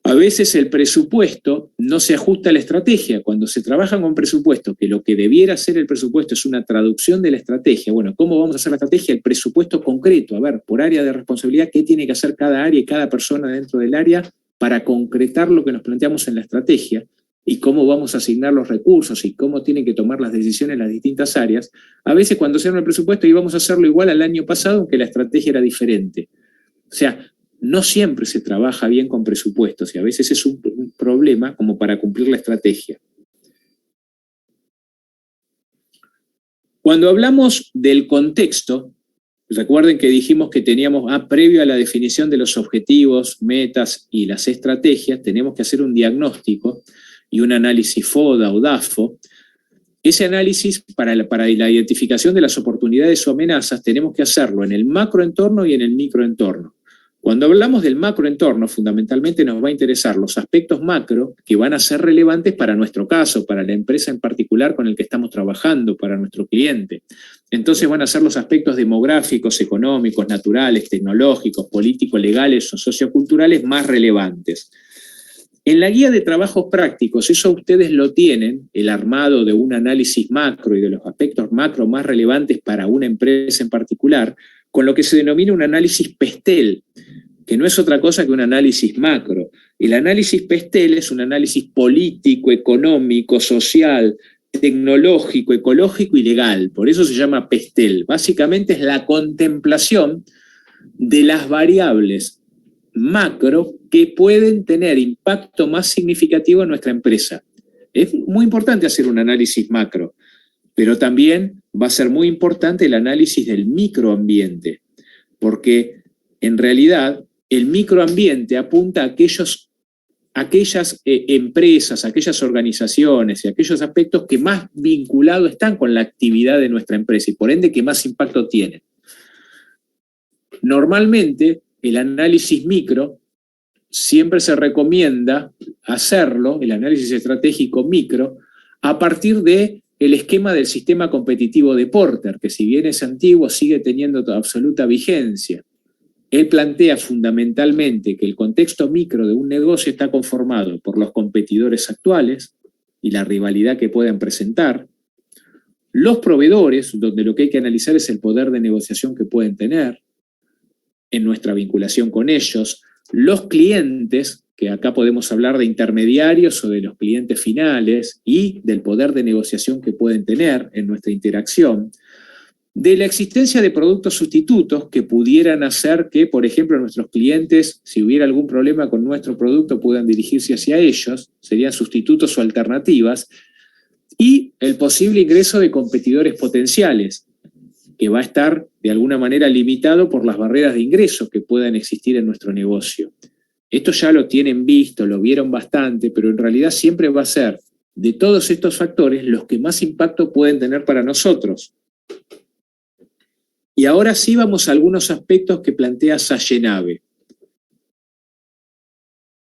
A veces el presupuesto no se ajusta a la estrategia. Cuando se trabaja con presupuesto, que lo que debiera ser el presupuesto es una traducción de la estrategia. Bueno, ¿cómo vamos a hacer la estrategia? El presupuesto concreto, a ver, por área de responsabilidad, ¿qué tiene que hacer cada área y cada persona dentro del área para concretar lo que nos planteamos en la estrategia? Y cómo vamos a asignar los recursos y cómo tienen que tomar las decisiones las distintas áreas. A veces cuando se arma el presupuesto íbamos a hacerlo igual al año pasado, aunque la estrategia era diferente. O sea, no siempre se trabaja bien con presupuestos y a veces es un problema como para cumplir la estrategia. Cuando hablamos del contexto, recuerden que dijimos que teníamos, previo a la definición de los objetivos, metas y las estrategias, tenemos que hacer un diagnóstico y un análisis FODA o DAFO. Ese análisis para la identificación de las oportunidades o amenazas tenemos que hacerlo en el macroentorno y en el microentorno. Cuando hablamos del macroentorno, fundamentalmente nos va a interesar los aspectos macro que van a ser relevantes para nuestro caso, para la empresa en particular con el que estamos trabajando, para nuestro cliente. Entonces van a ser los aspectos demográficos, económicos, naturales, tecnológicos, políticos, legales o socioculturales más relevantes. En la guía de trabajos prácticos, eso ustedes lo tienen, el armado de un análisis macro y de los aspectos macro más relevantes para una empresa en particular, con lo que se denomina un análisis PESTEL, que no es otra cosa que un análisis macro. El análisis PESTEL es un análisis político, económico, social, tecnológico, ecológico y legal. Por eso se llama PESTEL. Básicamente es la contemplación de las variables macro que pueden tener impacto más significativo en nuestra empresa. Es muy importante hacer un análisis macro, pero también va a ser muy importante el análisis del microambiente, porque en realidad el microambiente apunta a aquellas empresas, aquellas organizaciones y aquellos aspectos que más vinculados están con la actividad de nuestra empresa y por ende que más impacto tienen. Normalmente el análisis micro siempre se recomienda hacerlo, el análisis estratégico micro, a partir de el esquema del sistema competitivo de Porter, que si bien es antiguo, sigue teniendo absoluta vigencia. Él plantea fundamentalmente que el contexto micro de un negocio está conformado por los competidores actuales y la rivalidad que puedan presentar, los proveedores, donde lo que hay que analizar es el poder de negociación que pueden tener en nuestra vinculación con ellos, los clientes, que acá podemos hablar de intermediarios o de los clientes finales y del poder de negociación que pueden tener en nuestra interacción, de la existencia de productos sustitutos que pudieran hacer que, por ejemplo, nuestros clientes, si hubiera algún problema con nuestro producto, puedan dirigirse hacia ellos, serían sustitutos o alternativas, y el posible ingreso de competidores potenciales, que va a estar de alguna manera limitado por las barreras de ingreso que puedan existir en nuestro negocio. Esto ya lo tienen visto, lo vieron bastante, pero en realidad siempre va a ser de todos estos factores los que más impacto pueden tener para nosotros. Y ahora sí vamos a algunos aspectos que plantea Sayenave.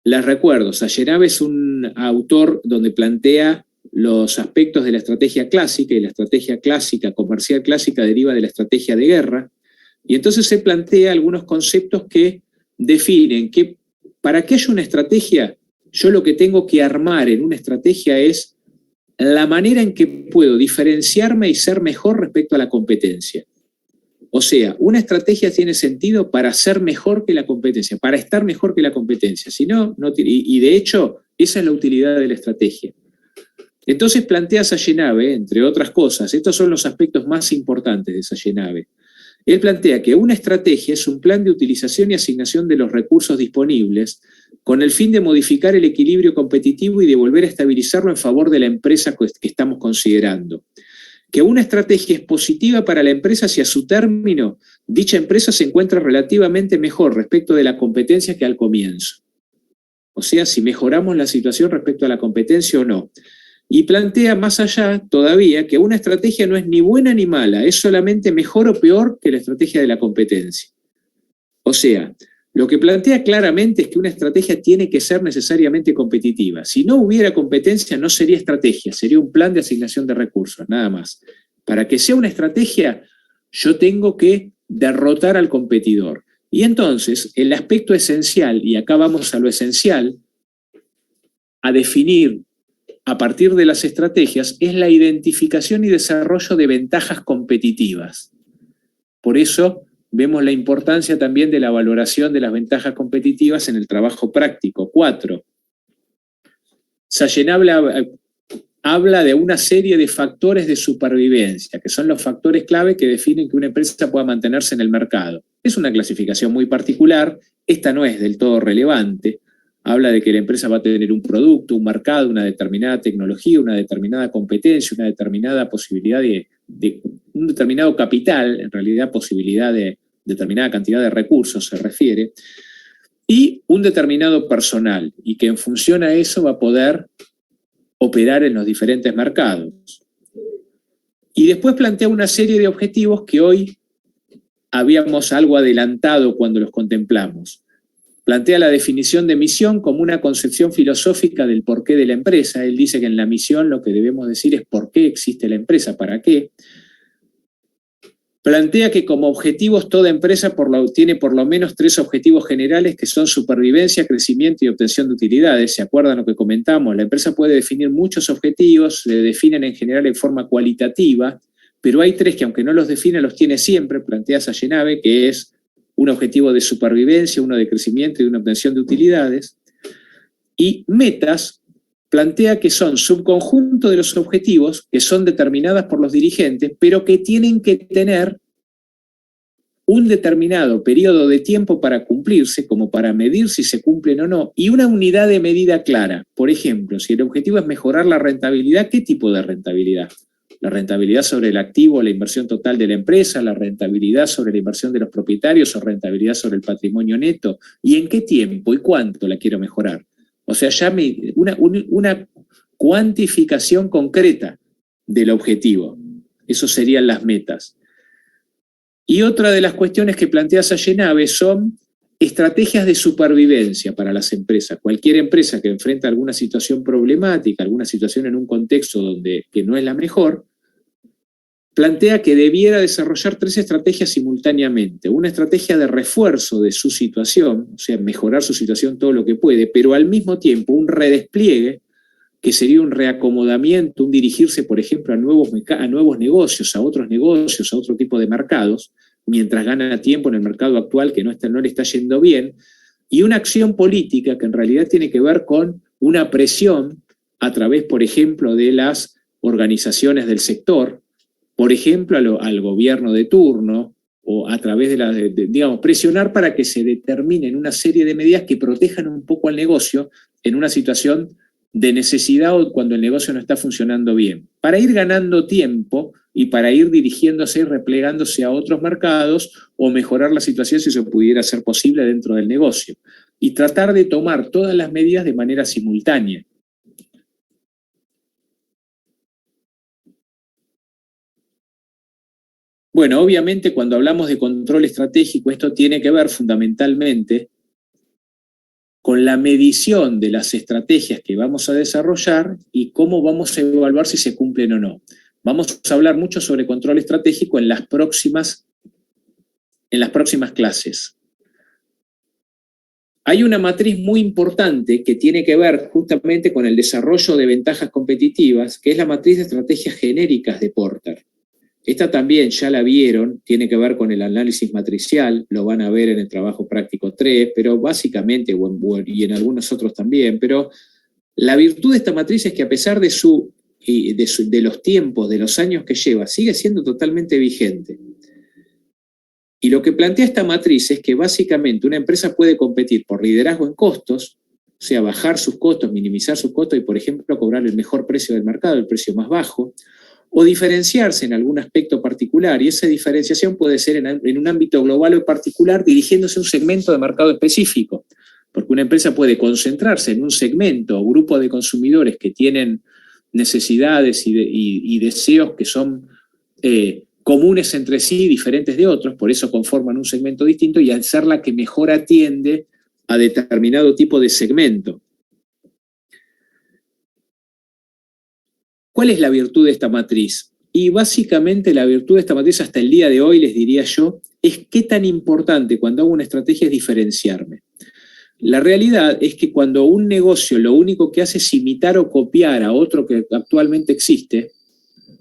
Les recuerdo, Sayerabe es un autor donde plantea los aspectos de la estrategia clásica, y la estrategia clásica, comercial clásica, deriva de la estrategia de guerra, y entonces se plantea algunos conceptos que definen que para que haya una estrategia, yo lo que tengo que armar en una estrategia es la manera en que puedo diferenciarme y ser mejor respecto a la competencia. O sea, una estrategia tiene sentido para ser mejor que la competencia, para estar mejor que la competencia. Si no, y de hecho, esa es la utilidad de la estrategia. Entonces plantea Sayerabe, entre otras cosas, estos son los aspectos más importantes de Sayerabe. Él plantea que una estrategia es un plan de utilización y asignación de los recursos disponibles con el fin de modificar el equilibrio competitivo y de volver a estabilizarlo en favor de la empresa que estamos considerando. Que una estrategia es positiva para la empresa si a su término dicha empresa se encuentra relativamente mejor respecto de la competencia que al comienzo. O sea, si mejoramos la situación respecto a la competencia o no. Y plantea más allá todavía que una estrategia no es ni buena ni mala, es solamente mejor o peor que la estrategia de la competencia. O sea, lo que plantea claramente es que una estrategia tiene que ser necesariamente competitiva. Si no hubiera competencia, no sería estrategia, sería un plan de asignación de recursos, nada más. Para que sea una estrategia, yo tengo que derrotar al competidor. Y entonces, el aspecto esencial, y acá vamos a lo esencial, a definir a partir de las estrategias, es la identificación y desarrollo de ventajas competitivas. Por eso vemos la importancia también de la valoración de las ventajas competitivas en el trabajo práctico. 4. Sayerabe habla de una serie de factores de supervivencia, que son los factores clave que definen que una empresa pueda mantenerse en el mercado. Es una clasificación muy particular, esta no es del todo relevante. Habla de que la empresa va a tener un producto, un mercado, una determinada tecnología, una determinada competencia, una determinada posibilidad de un determinado capital, en realidad posibilidad de determinada cantidad de recursos se refiere, y un determinado personal, y que en función a eso va a poder operar en los diferentes mercados. Y después plantea una serie de objetivos que hoy habíamos algo adelantado cuando los contemplamos. Plantea la definición de misión como una concepción filosófica del porqué de la empresa. Él dice que en la misión lo que debemos decir es por qué existe la empresa, para qué. Plantea que como objetivos toda empresa tiene por lo menos 3 objetivos generales que son supervivencia, crecimiento y obtención de utilidades. ¿Se acuerdan lo que comentamos? La empresa puede definir muchos objetivos, se definen en general en forma cualitativa, pero hay 3 que aunque no los define, los tiene siempre, plantea Sayerabe, que es un objetivo de supervivencia, uno de crecimiento y una obtención de utilidades. Y metas plantea que son subconjunto de los objetivos que son determinadas por los dirigentes, pero que tienen que tener un determinado periodo de tiempo para cumplirse, como para medir si se cumplen o no, y una unidad de medida clara. Por ejemplo, si el objetivo es mejorar la rentabilidad, ¿qué tipo de rentabilidad? La rentabilidad sobre el activo, la inversión total de la empresa, la rentabilidad sobre la inversión de los propietarios o rentabilidad sobre el patrimonio neto, y en qué tiempo y cuánto la quiero mejorar. O sea, ya una cuantificación concreta del objetivo. Eso serían las metas. Y otra de las cuestiones que plantea Sayerabe son estrategias de supervivencia para las empresas. Cualquier empresa que enfrenta alguna situación problemática, alguna situación en un contexto que no es la mejor, plantea que debiera desarrollar 3 estrategias simultáneamente. Una estrategia de refuerzo de su situación, o sea, mejorar su situación todo lo que puede, pero al mismo tiempo un redespliegue, que sería un reacomodamiento, un dirigirse, por ejemplo, a nuevos negocios, a otros negocios, a otro tipo de mercados, mientras gana tiempo en el mercado actual que no le está yendo bien, y una acción política que en realidad tiene que ver con una presión a través, por ejemplo, de las organizaciones del sector, por ejemplo, al gobierno de turno, o a través de presionar para que se determinen una serie de medidas que protejan un poco al negocio en una situación de necesidad o cuando el negocio no está funcionando bien, para ir ganando tiempo y para ir dirigiéndose y replegándose a otros mercados o mejorar la situación si eso pudiera ser posible dentro del negocio. Y tratar de tomar todas las medidas de manera simultánea. Bueno, obviamente cuando hablamos de control estratégico, esto tiene que ver fundamentalmente con la medición de las estrategias que vamos a desarrollar y cómo vamos a evaluar si se cumplen o no. Vamos a hablar mucho sobre control estratégico en las próximas clases. Hay una matriz muy importante que tiene que ver justamente con el desarrollo de ventajas competitivas, que es la matriz de estrategias genéricas de Porter. Esta también ya la vieron, tiene que ver con el análisis matricial, lo van a ver en el trabajo práctico 3, pero básicamente, y en algunos otros también, pero la virtud de esta matriz es que a pesar de los tiempos, de los años que lleva, sigue siendo totalmente vigente. Y lo que plantea esta matriz es que básicamente una empresa puede competir por liderazgo en costos, o sea, bajar sus costos, minimizar sus costos y, por ejemplo, cobrar el mejor precio del mercado, el precio más bajo, o diferenciarse en algún aspecto particular, y esa diferenciación puede ser en un ámbito global o particular dirigiéndose a un segmento de mercado específico, porque una empresa puede concentrarse en un segmento o grupo de consumidores que tienen necesidades y deseos que son comunes entre sí, diferentes de otros, por eso conforman un segmento distinto, y al ser la que mejor atiende a determinado tipo de segmento. ¿Cuál es la virtud de esta matriz? Y básicamente la virtud de esta matriz hasta el día de hoy, les diría yo, es qué tan importante cuando hago una estrategia es diferenciarme. La realidad es que cuando un negocio lo único que hace es imitar o copiar a otro que actualmente existe,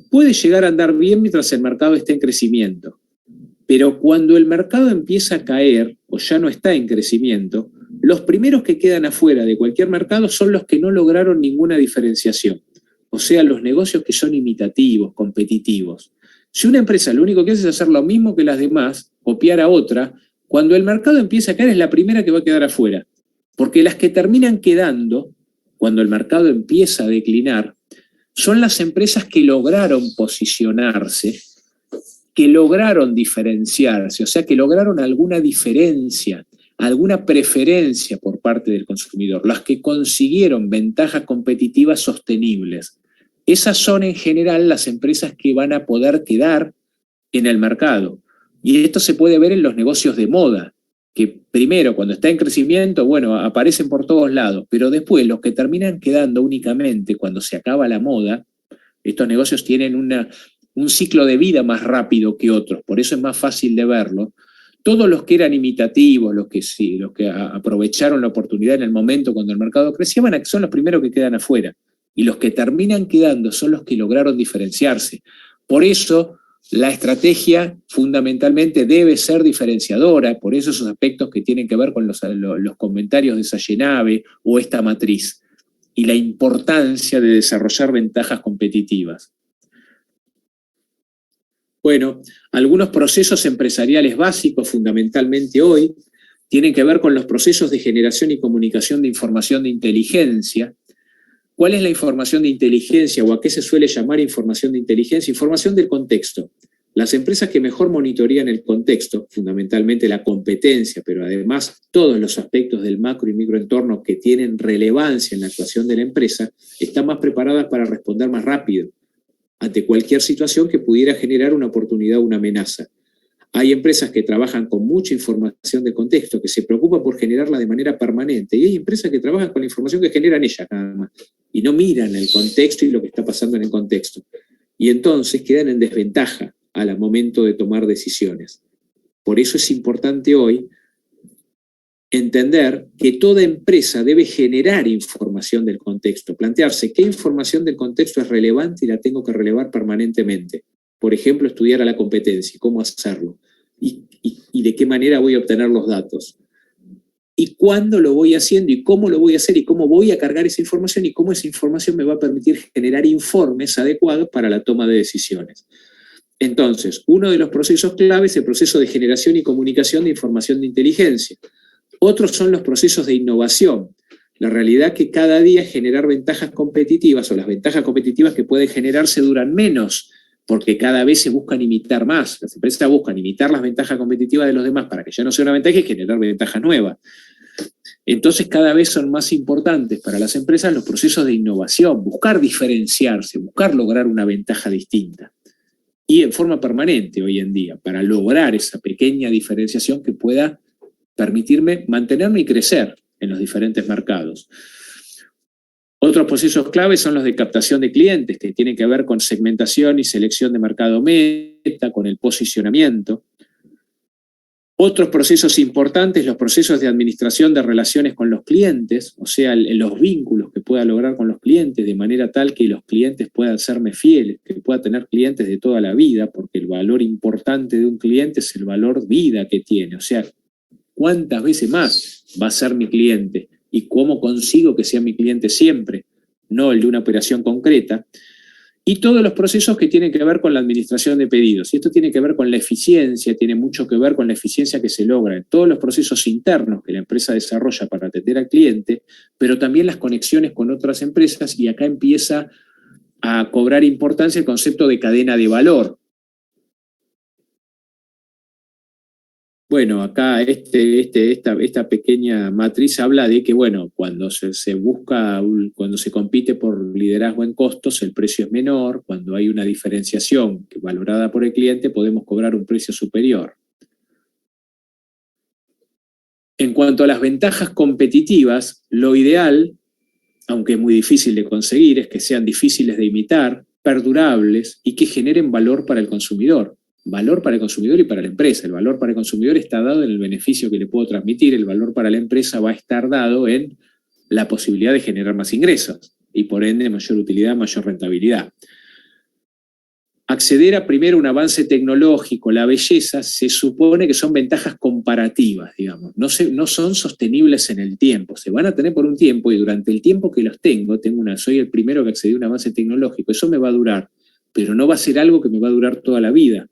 puede llegar a andar bien mientras el mercado esté en crecimiento. Pero cuando el mercado empieza a caer o ya no está en crecimiento, los primeros que quedan afuera de cualquier mercado son los que no lograron ninguna diferenciación. O sea, los negocios que son imitativos, competitivos. Si una empresa lo único que hace es hacer lo mismo que las demás, copiar a otra, cuando el mercado empieza a caer es la primera que va a quedar afuera. Porque las que terminan quedando, cuando el mercado empieza a declinar, son las empresas que lograron posicionarse, que lograron diferenciarse, o sea, que lograron alguna diferencia, alguna preferencia por parte del consumidor, las que consiguieron ventajas competitivas sostenibles. Esas son en general las empresas que van a poder quedar en el mercado. Y esto se puede ver en los negocios de moda, que primero, cuando está en crecimiento, bueno, aparecen por todos lados, pero después los que terminan quedando únicamente cuando se acaba la moda, estos negocios tienen un ciclo de vida más rápido que otros, por eso es más fácil de verlo. Todos los que eran imitativos, los que aprovecharon la oportunidad en el momento cuando el mercado crecía, son los primeros que quedan afuera. Y los que terminan quedando son los que lograron diferenciarse. Por eso la estrategia fundamentalmente debe ser diferenciadora, por eso esos aspectos que tienen que ver con los comentarios de Sayenave o esta matriz, y la importancia de desarrollar ventajas competitivas. Bueno, algunos procesos empresariales básicos, fundamentalmente hoy, tienen que ver con los procesos de generación y comunicación de información de inteligencia. ¿Cuál es la información de inteligencia o a qué se suele llamar información de inteligencia? Información del contexto. Las empresas que mejor monitorean el contexto, fundamentalmente la competencia, pero además todos los aspectos del macro y microentorno que tienen relevancia en la actuación de la empresa, están más preparadas para responder más rápido ante cualquier situación que pudiera generar una oportunidad o una amenaza. Hay empresas que trabajan con mucha información de contexto, que se preocupan por generarla de manera permanente, y hay empresas que trabajan con la información que generan ellas nada más, y no miran el contexto y lo que está pasando en el contexto. Y entonces quedan en desventaja al momento de tomar decisiones. Por eso es importante hoy entender que toda empresa debe generar información del contexto, plantearse qué información del contexto es relevante y la tengo que relevar permanentemente. Por ejemplo, estudiar a la competencia, cómo hacerlo, y de qué manera voy a obtener los datos. Y cuándo lo voy haciendo, y cómo lo voy a hacer, y cómo voy a cargar esa información, y cómo esa información me va a permitir generar informes adecuados para la toma de decisiones. Entonces, uno de los procesos claves es el proceso de generación y comunicación de información de inteligencia. Otros son los procesos de innovación. La realidad es que cada día generar ventajas competitivas, o las ventajas competitivas que pueden generarse duran menos, porque cada vez se buscan imitar más. Las empresas buscan imitar las ventajas competitivas de los demás para que ya no sea una ventaja y generar ventajas nuevas. Entonces cada vez son más importantes para las empresas los procesos de innovación, buscar diferenciarse, buscar lograr una ventaja distinta. Y en forma permanente hoy en día, para lograr esa pequeña diferenciación que pueda permitirme mantenerme y crecer. en los diferentes mercados. Otros procesos claves son los de captación de clientes, que tienen que ver con segmentación y selección de mercado meta, con el posicionamiento. Otros procesos importantes, los procesos de administración de relaciones con los clientes, o sea, los vínculos que pueda lograr con los clientes, de manera tal que los clientes puedan serme fieles, que pueda tener clientes de toda la vida, porque el valor importante de un cliente es el valor vida que tiene. O sea, ¿cuántas veces más va a ser mi cliente? ¿Y cómo consigo que sea mi cliente siempre? No el de una operación concreta. Y todos los procesos que tienen que ver con la administración de pedidos. Y esto tiene que ver con la eficiencia, tiene mucho que ver con la eficiencia que se logra en todos los procesos internos que la empresa desarrolla para atender al cliente, pero también las conexiones con otras empresas, y acá empieza a cobrar importancia el concepto de cadena de valor. Bueno, acá esta pequeña matriz habla de que, bueno, cuando cuando se compite por liderazgo en costos, el precio es menor. Cuando hay una diferenciación valorada por el cliente, podemos cobrar un precio superior. En cuanto a las ventajas competitivas, lo ideal, aunque es muy difícil de conseguir, es que sean difíciles de imitar, perdurables y que generen valor para el consumidor. Valor para el consumidor y para la empresa. El valor para el consumidor está dado en el beneficio que le puedo transmitir. El valor para la empresa va a estar dado en la posibilidad de generar más ingresos y por ende mayor utilidad, mayor rentabilidad. Acceder a primero un avance tecnológico, la belleza, se supone que son ventajas comparativas, digamos. No son sostenibles en el tiempo. Se van a tener por un tiempo y durante el tiempo que los soy el primero que accedió a un avance tecnológico. Eso me va a durar, pero no va a ser algo que me va a durar toda la vida.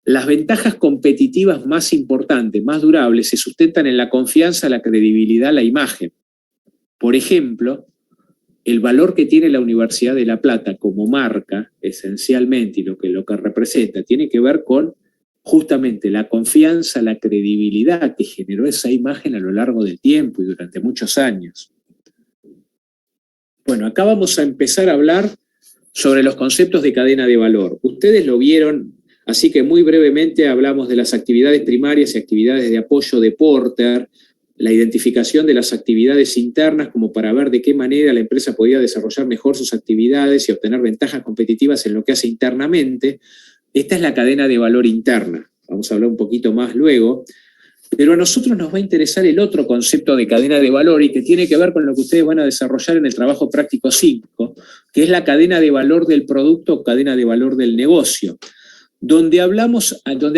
Las ventajas competitivas más importantes, más durables, se sustentan en la confianza, la credibilidad, la imagen. Por ejemplo, el valor que tiene la Universidad de La Plata como marca, esencialmente, y lo que representa, tiene que ver con justamente la confianza, la credibilidad que generó esa imagen a lo largo del tiempo y durante muchos años. Bueno, acá vamos a empezar a hablar sobre los conceptos de cadena de valor. Ustedes lo vieron. Así que muy brevemente hablamos de las actividades primarias y actividades de apoyo de Porter, la identificación de las actividades internas como para ver de qué manera la empresa podía desarrollar mejor sus actividades y obtener ventajas competitivas en lo que hace internamente. Esta es la cadena de valor interna. Vamos a hablar un poquito más luego. Pero a nosotros nos va a interesar el otro concepto de cadena de valor y que tiene que ver con lo que ustedes van a desarrollar en el trabajo práctico 5, que es la cadena de valor del producto o cadena de valor del negocio. Donde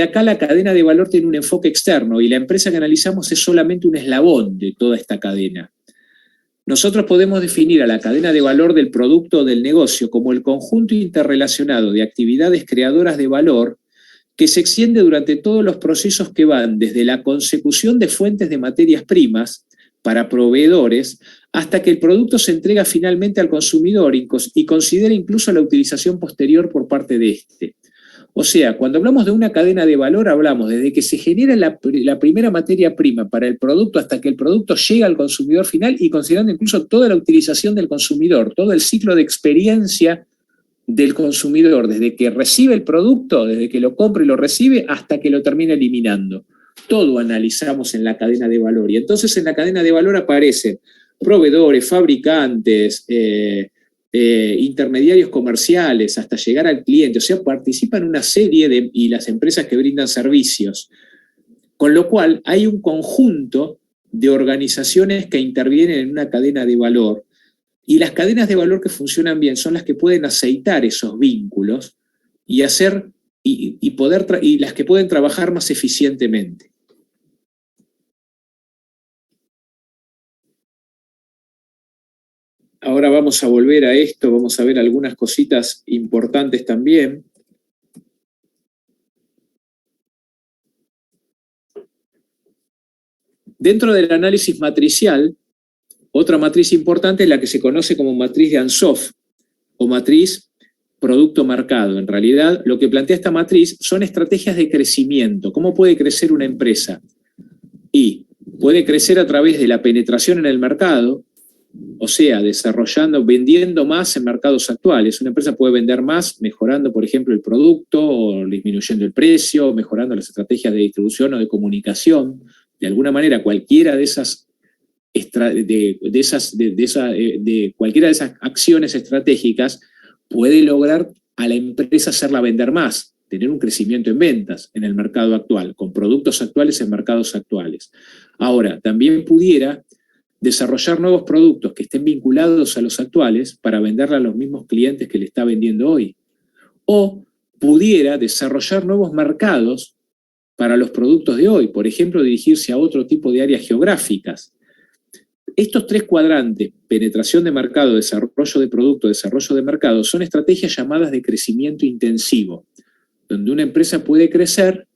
acá la cadena de valor tiene un enfoque externo y la empresa que analizamos es solamente un eslabón de toda esta cadena. Nosotros podemos definir a la cadena de valor del producto o del negocio como el conjunto interrelacionado de actividades creadoras de valor que se extiende durante todos los procesos que van desde la consecución de fuentes de materias primas para proveedores hasta que el producto se entrega finalmente al consumidor y considera incluso la utilización posterior por parte de éste. O sea, cuando hablamos de una cadena de valor, hablamos desde que se genera la primera materia prima para el producto hasta que el producto llega al consumidor final y considerando incluso toda la utilización del consumidor, todo el ciclo de experiencia del consumidor, desde que recibe el producto, desde que lo compra y lo recibe, hasta que lo termina eliminando. Todo analizamos en la cadena de valor. Y entonces en la cadena de valor aparecen proveedores, fabricantes, intermediarios comerciales hasta llegar al cliente, o sea, participan una serie y las empresas que brindan servicios, con lo cual hay un conjunto de organizaciones que intervienen en una cadena de valor y las cadenas de valor que funcionan bien son las que pueden aceitar esos vínculos y las que pueden trabajar más eficientemente. Ahora vamos a volver a esto, vamos a ver algunas cositas importantes también. Dentro del análisis matricial, otra matriz importante es la que se conoce como matriz de Ansoff o matriz producto-mercado. En realidad, lo que plantea esta matriz son estrategias de crecimiento. ¿Cómo puede crecer una empresa? Y puede crecer a través de la penetración en el mercado, o sea, vendiendo más en mercados actuales. Una empresa puede vender más mejorando, por ejemplo, el producto o disminuyendo el precio, mejorando las estrategias de distribución o de comunicación. De alguna manera, cualquiera de cualquiera de esas acciones estratégicas puede lograr a la empresa hacerla vender más, tener un crecimiento en ventas en el mercado actual, con productos actuales en mercados actuales. Ahora, también pudiera desarrollar nuevos productos que estén vinculados a los actuales para venderle a los mismos clientes que le está vendiendo hoy. O pudiera desarrollar nuevos mercados para los productos de hoy, por ejemplo, dirigirse a otro tipo de áreas geográficas. Estos tres cuadrantes, penetración de mercado, desarrollo de producto, desarrollo de mercado, son estrategias llamadas de crecimiento intensivo, donde una empresa puede crecer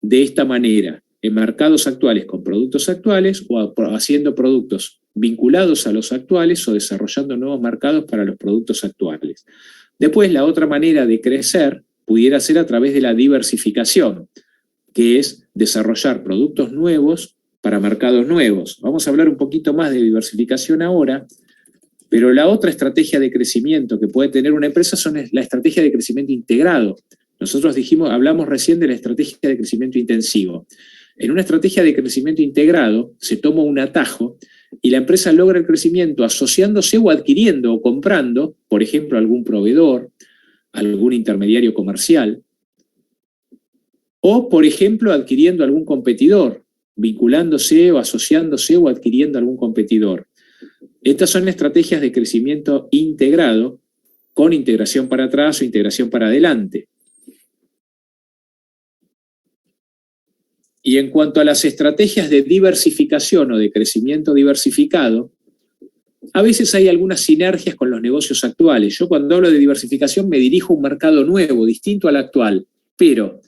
de esta manera, en mercados actuales con productos actuales o haciendo productos vinculados a los actuales o desarrollando nuevos mercados para los productos actuales. Después, la otra manera de crecer pudiera ser a través de la diversificación, que es desarrollar productos nuevos para mercados nuevos. Vamos a hablar un poquito más de diversificación ahora, pero la otra estrategia de crecimiento que puede tener una empresa es la estrategia de crecimiento integrado. Nosotros hablamos recién de la estrategia de crecimiento intensivo. En una estrategia de crecimiento integrado se toma un atajo y la empresa logra el crecimiento asociándose o adquiriendo o comprando, por ejemplo, algún proveedor, algún intermediario comercial, o, por ejemplo, adquiriendo algún competidor, vinculándose o asociándose o adquiriendo algún competidor. Estas son estrategias de crecimiento integrado con integración para atrás o integración para adelante. Y en cuanto a las estrategias de diversificación o de crecimiento diversificado, a veces hay algunas sinergias con los negocios actuales. Yo cuando hablo de diversificación me dirijo a un mercado nuevo, distinto al actual, pero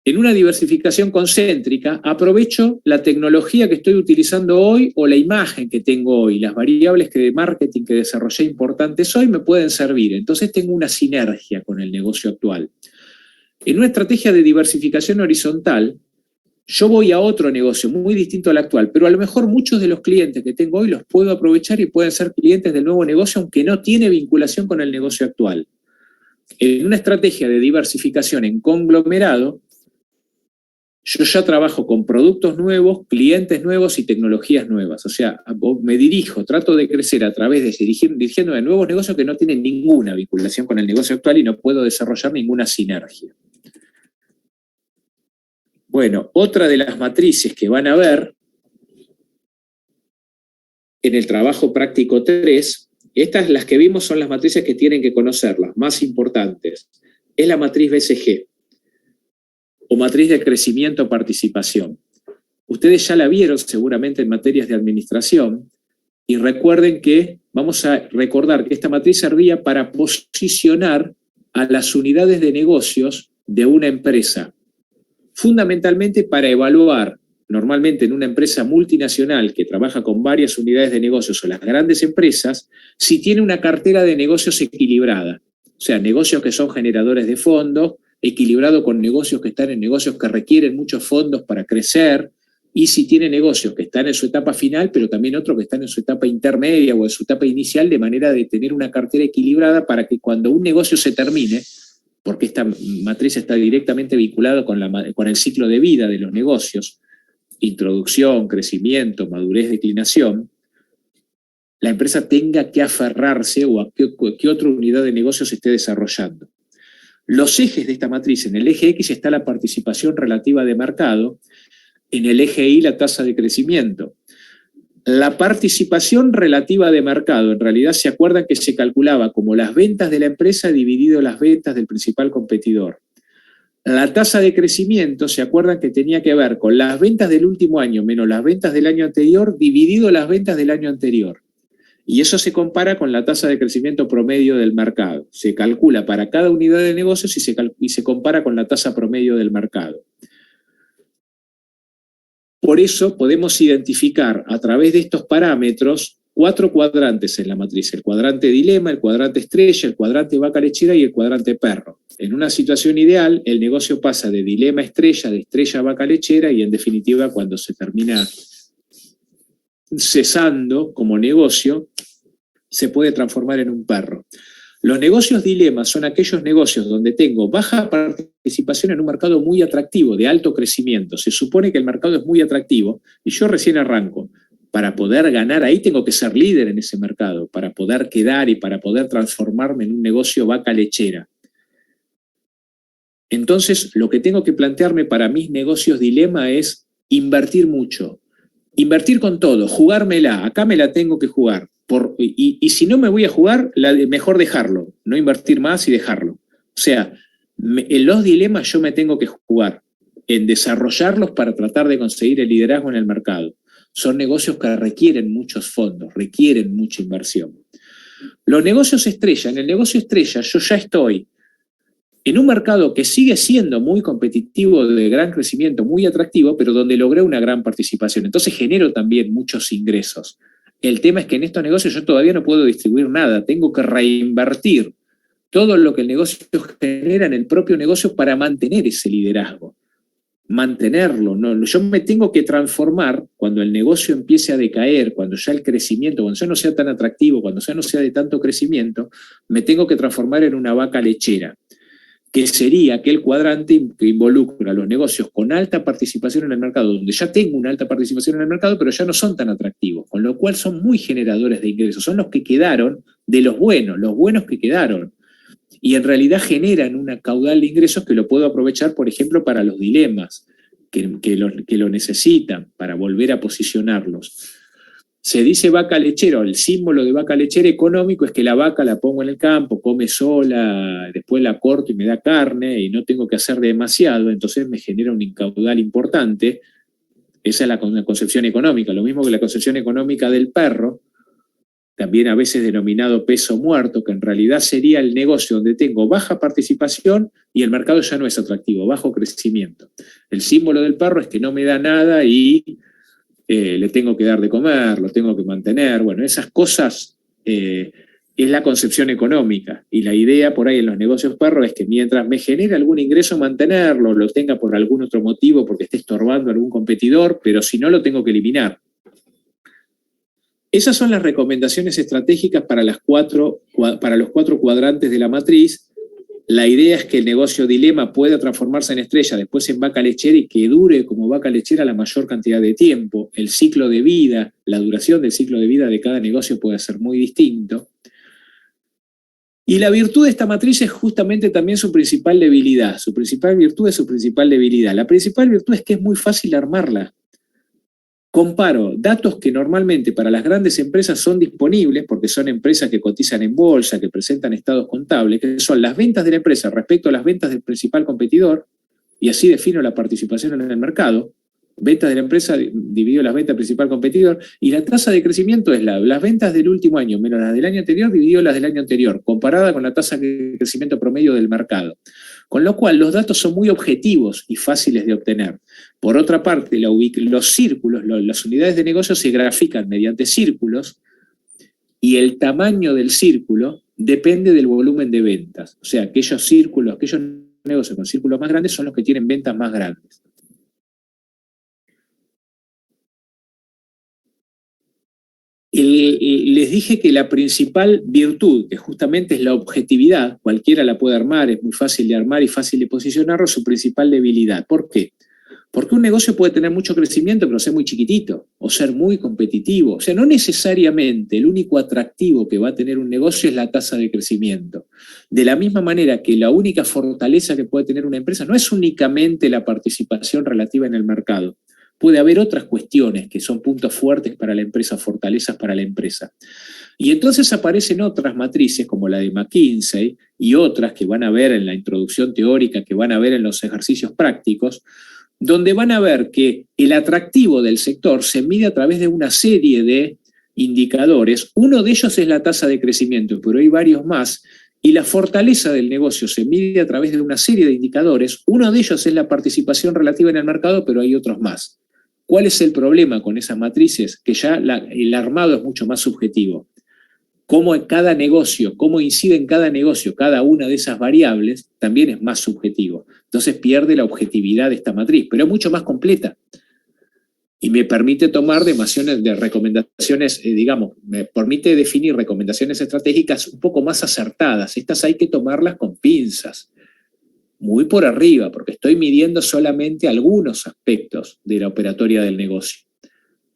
en una diversificación concéntrica aprovecho la tecnología que estoy utilizando hoy o la imagen que tengo hoy, las variables de marketing que desarrollé importantes hoy me pueden servir. Entonces tengo una sinergia con el negocio actual. En una estrategia de diversificación horizontal, yo voy a otro negocio muy distinto al actual, pero a lo mejor muchos de los clientes que tengo hoy los puedo aprovechar y pueden ser clientes del nuevo negocio, aunque no tiene vinculación con el negocio actual. En una estrategia de diversificación en conglomerado, yo ya trabajo con productos nuevos, clientes nuevos y tecnologías nuevas. O sea, me trato de crecer a través de dirigiéndome a nuevos negocios que no tienen ninguna vinculación con el negocio actual y no puedo desarrollar ninguna sinergia. Bueno, otra de las matrices que van a ver en el trabajo práctico 3, estas las que vimos son las matrices que tienen que conocer, las más importantes. Es la matriz BCG, o matriz de crecimiento-participación. Ustedes ya la vieron seguramente en materias de administración, y recuerden que, vamos a recordar que esta matriz servía para posicionar a las unidades de negocios de una empresa, fundamentalmente para evaluar, normalmente en una empresa multinacional que trabaja con varias unidades de negocios o las grandes empresas, si tiene una cartera de negocios equilibrada, o sea, negocios que son generadores de fondos, equilibrado con negocios que están en negocios que requieren muchos fondos para crecer, y si tiene negocios que están en su etapa final, pero también otros que están en su etapa intermedia o en su etapa inicial, de manera de tener una cartera equilibrada para que cuando un negocio se termine, porque esta matriz está directamente vinculada con el ciclo de vida de los negocios, introducción, crecimiento, madurez, declinación, la empresa tenga que aferrarse o a qué otra unidad de negocios se esté desarrollando. Los ejes de esta matriz: en el eje X está la participación relativa de mercado, en el eje Y la tasa de crecimiento. La participación relativa de mercado, en realidad se acuerdan que se calculaba como las ventas de la empresa dividido las ventas del principal competidor. La tasa de crecimiento, se acuerdan que tenía que ver con las ventas del último año menos las ventas del año anterior dividido las ventas del año anterior. Y eso se compara con la tasa de crecimiento promedio del mercado. Se calcula para cada unidad de negocios y se compara con la tasa promedio del mercado. Por eso podemos identificar a través de estos parámetros 4 cuadrantes en la matriz: el cuadrante dilema, el cuadrante estrella, el cuadrante vaca lechera y el cuadrante perro. En una situación ideal, el negocio pasa de dilema a estrella, de estrella a vaca lechera, y en definitiva, cuando se termina cesando como negocio, se puede transformar en un perro. Los negocios dilema son aquellos negocios donde tengo baja participación en un mercado muy atractivo, de alto crecimiento. Se supone que el mercado es muy atractivo y yo recién arranco. Para poder ganar ahí tengo que ser líder en ese mercado, para poder quedar y para poder transformarme en un negocio vaca lechera. Entonces, lo que tengo que plantearme para mis negocios dilema es invertir mucho. Invertir con todo, jugármela, acá me la tengo que jugar. Y si no me voy a jugar, mejor dejarlo, no invertir más y dejarlo. O sea, en los dilemas yo me tengo que jugar, en desarrollarlos para tratar de conseguir el liderazgo en el mercado. Son negocios que requieren muchos fondos, requieren mucha inversión. Los negocios estrella, en el negocio estrella yo ya estoy en un mercado que sigue siendo muy competitivo, de gran crecimiento, muy atractivo, pero donde logré una gran participación. Entonces genero también muchos ingresos. El tema es que en estos negocios yo todavía no puedo distribuir nada, tengo que reinvertir todo lo que el negocio genera en el propio negocio para mantener ese liderazgo, mantenerlo. No, yo me tengo que transformar cuando el negocio empiece a decaer, cuando ya el crecimiento, cuando ya no sea tan atractivo, cuando ya no sea de tanto crecimiento, me tengo que transformar en una vaca lechera, que sería aquel cuadrante que involucra los negocios con alta participación en el mercado, donde ya tengo una alta participación en el mercado, pero ya no son tan atractivos, con lo cual son muy generadores de ingresos, son los que quedaron de los buenos que quedaron, y en realidad generan una caudal de ingresos que lo puedo aprovechar, por ejemplo, para los dilemas, que lo necesitan, para volver a posicionarlos. Se dice vaca lechera, el símbolo de vaca lechera económico es que la vaca la pongo en el campo, come sola, después la corto y me da carne y no tengo que hacer demasiado, entonces me genera un caudal importante. Esa es la concepción económica, lo mismo que la concepción económica del perro, también a veces denominado peso muerto, que en realidad sería el negocio donde tengo baja participación y el mercado ya no es atractivo, bajo crecimiento. El símbolo del perro es que no me da nada y le tengo que dar de comer, lo tengo que mantener. Bueno, esas cosas es la concepción económica. Y la idea por ahí en los negocios perros es que mientras me genere algún ingreso, mantenerlo, lo tenga por algún otro motivo, porque esté estorbando a algún competidor, pero si no, lo tengo que eliminar. Esas son las recomendaciones estratégicas para los 4 cuadrantes de la matriz. La idea es que el negocio dilema pueda transformarse en estrella, después en vaca lechera y que dure como vaca lechera la mayor cantidad de tiempo. El ciclo de vida, la duración del ciclo de vida de cada negocio puede ser muy distinto. Y la virtud de esta matriz es justamente también su principal debilidad. Su principal virtud es su principal debilidad. La principal virtud es que es muy fácil armarla. Comparo datos que normalmente para las grandes empresas son disponibles, porque son empresas que cotizan en bolsa, que presentan estados contables, que son las ventas de la empresa respecto a las ventas del principal competidor, y así defino la participación en el mercado. Ventas de la empresa dividido las ventas del principal competidor, y la tasa de crecimiento es las ventas del último año menos las del año anterior dividido las del año anterior, comparada con la tasa de crecimiento promedio del mercado. Con lo cual los datos son muy objetivos y fáciles de obtener. Por otra parte, los círculos, las unidades de negocio se grafican mediante círculos y el tamaño del círculo depende del volumen de ventas. O sea, aquellos negocios con círculos más grandes son los que tienen ventas más grandes. Les dije que la principal virtud, que justamente es la objetividad, cualquiera la puede armar, es muy fácil de armar y fácil de posicionarlo, su principal debilidad. ¿Por qué? Porque un negocio puede tener mucho crecimiento, pero ser muy chiquitito, o ser muy competitivo. O sea, no necesariamente el único atractivo que va a tener un negocio es la tasa de crecimiento. De la misma manera que la única fortaleza que puede tener una empresa no es únicamente la participación relativa en el mercado. Puede haber otras cuestiones que son puntos fuertes para la empresa, fortalezas para la empresa. Y entonces aparecen otras matrices como la de McKinsey y otras que van a ver en la introducción teórica, que van a ver en los ejercicios prácticos, donde van a ver que el atractivo del sector se mide a través de una serie de indicadores. Uno de ellos es la tasa de crecimiento, pero hay varios más. Y la fortaleza del negocio se mide a través de una serie de indicadores. Uno de ellos es la participación relativa en el mercado, pero hay otros más. ¿Cuál es el problema con esas matrices? Que ya el armado es mucho más subjetivo. Cómo en cada negocio, cómo incide en cada negocio cada una de esas variables, también es más subjetivo. Entonces pierde la objetividad de esta matriz, pero es mucho más completa. y me permite tomar recomendaciones, digamos, me permite definir recomendaciones estratégicas un poco más acertadas. Estas hay que tomarlas con pinzas, muy por arriba, porque estoy midiendo solamente algunos aspectos de la operatoria del negocio.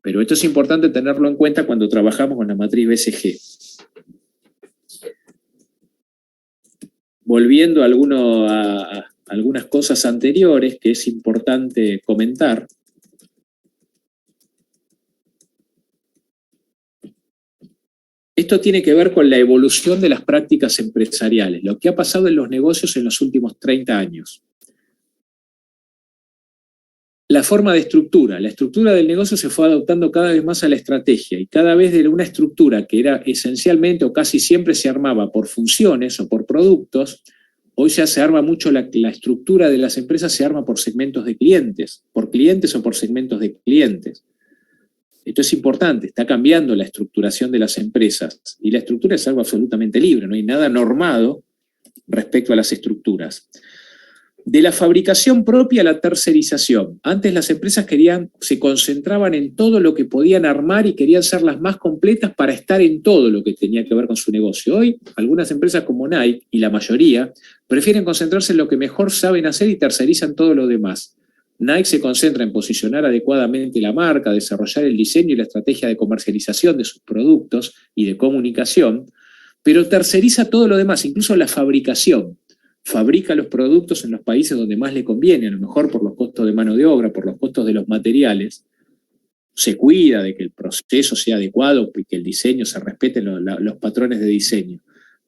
Pero esto es importante tenerlo en cuenta cuando trabajamos con la matriz BCG. Volviendo a algunas cosas anteriores que es importante comentar. Esto tiene que ver con la evolución de las prácticas empresariales, lo que ha pasado en los negocios en los últimos 30 años. La forma de estructura. La estructura del negocio se fue adoptando cada vez más a la estrategia y cada vez de una estructura que era esencialmente o casi siempre se armaba por funciones o por productos, hoy ya se arma mucho la estructura de las empresas, se arma por segmentos de clientes, por clientes o por segmentos de clientes. Esto es importante, está cambiando la estructuración de las empresas y la estructura es algo absolutamente libre, no hay nada normado respecto a las estructuras. De la fabricación propia a la tercerización. Antes las empresas se concentraban en todo lo que podían armar y querían ser las más completas para estar en todo lo que tenía que ver con su negocio. Hoy, algunas empresas como Nike, y la mayoría, prefieren concentrarse en lo que mejor saben hacer y tercerizan todo lo demás. Nike se concentra en posicionar adecuadamente la marca, desarrollar el diseño y la estrategia de comercialización de sus productos y de comunicación, pero terceriza todo lo demás, incluso la fabricación. Fabrica los productos en los países donde más le conviene, a lo mejor por los costos de mano de obra, por los costos de los materiales. Se cuida de que el proceso sea adecuado y que el diseño se respeten los patrones de diseño,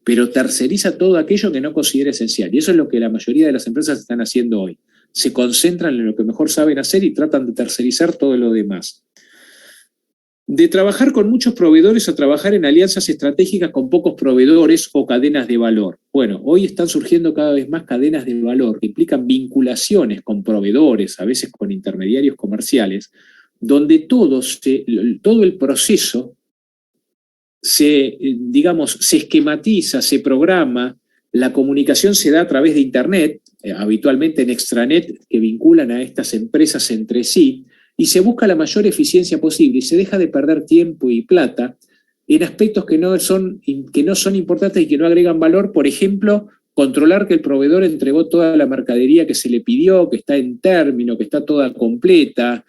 pero terceriza todo aquello que no considera esencial. Y eso es lo que la mayoría de las empresas están haciendo hoy. Se concentran en lo que mejor saben hacer y tratan de tercerizar todo lo demás. De trabajar con muchos proveedores a trabajar en alianzas estratégicas con pocos proveedores o cadenas de valor. Bueno, hoy están surgiendo cada vez más cadenas de valor que implican vinculaciones con proveedores, a veces con intermediarios comerciales, donde todo el proceso se esquematiza, se programa, la comunicación se da a través de Internet, habitualmente en extranet que vinculan a estas empresas entre sí, y se busca la mayor eficiencia posible y se deja de perder tiempo y plata en aspectos que no son importantes y que no agregan valor. Por ejemplo, controlar que el proveedor entregó toda la mercadería que se le pidió, que está en término, que está toda completa,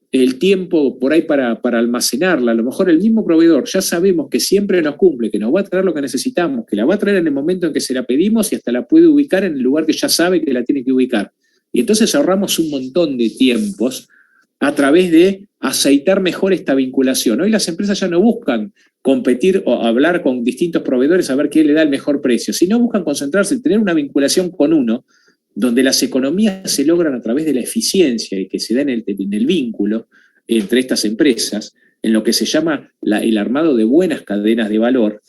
el tiempo por ahí para almacenarla. A lo mejor el mismo proveedor ya sabemos que siempre nos cumple, que nos va a traer lo que necesitamos, que la va a traer en el momento en que se la pedimos y hasta la puede ubicar en el lugar que ya sabe que la tiene que ubicar. Y entonces ahorramos un montón de tiempos a través de aceitar mejor esta vinculación. Hoy las empresas ya no buscan competir o hablar con distintos proveedores a ver quién le da el mejor precio, sino buscan concentrarse en tener una vinculación con uno, donde las economías se logran a través de la eficiencia y que se da en el vínculo entre estas empresas, en lo que se llama el armado de buenas cadenas de valor,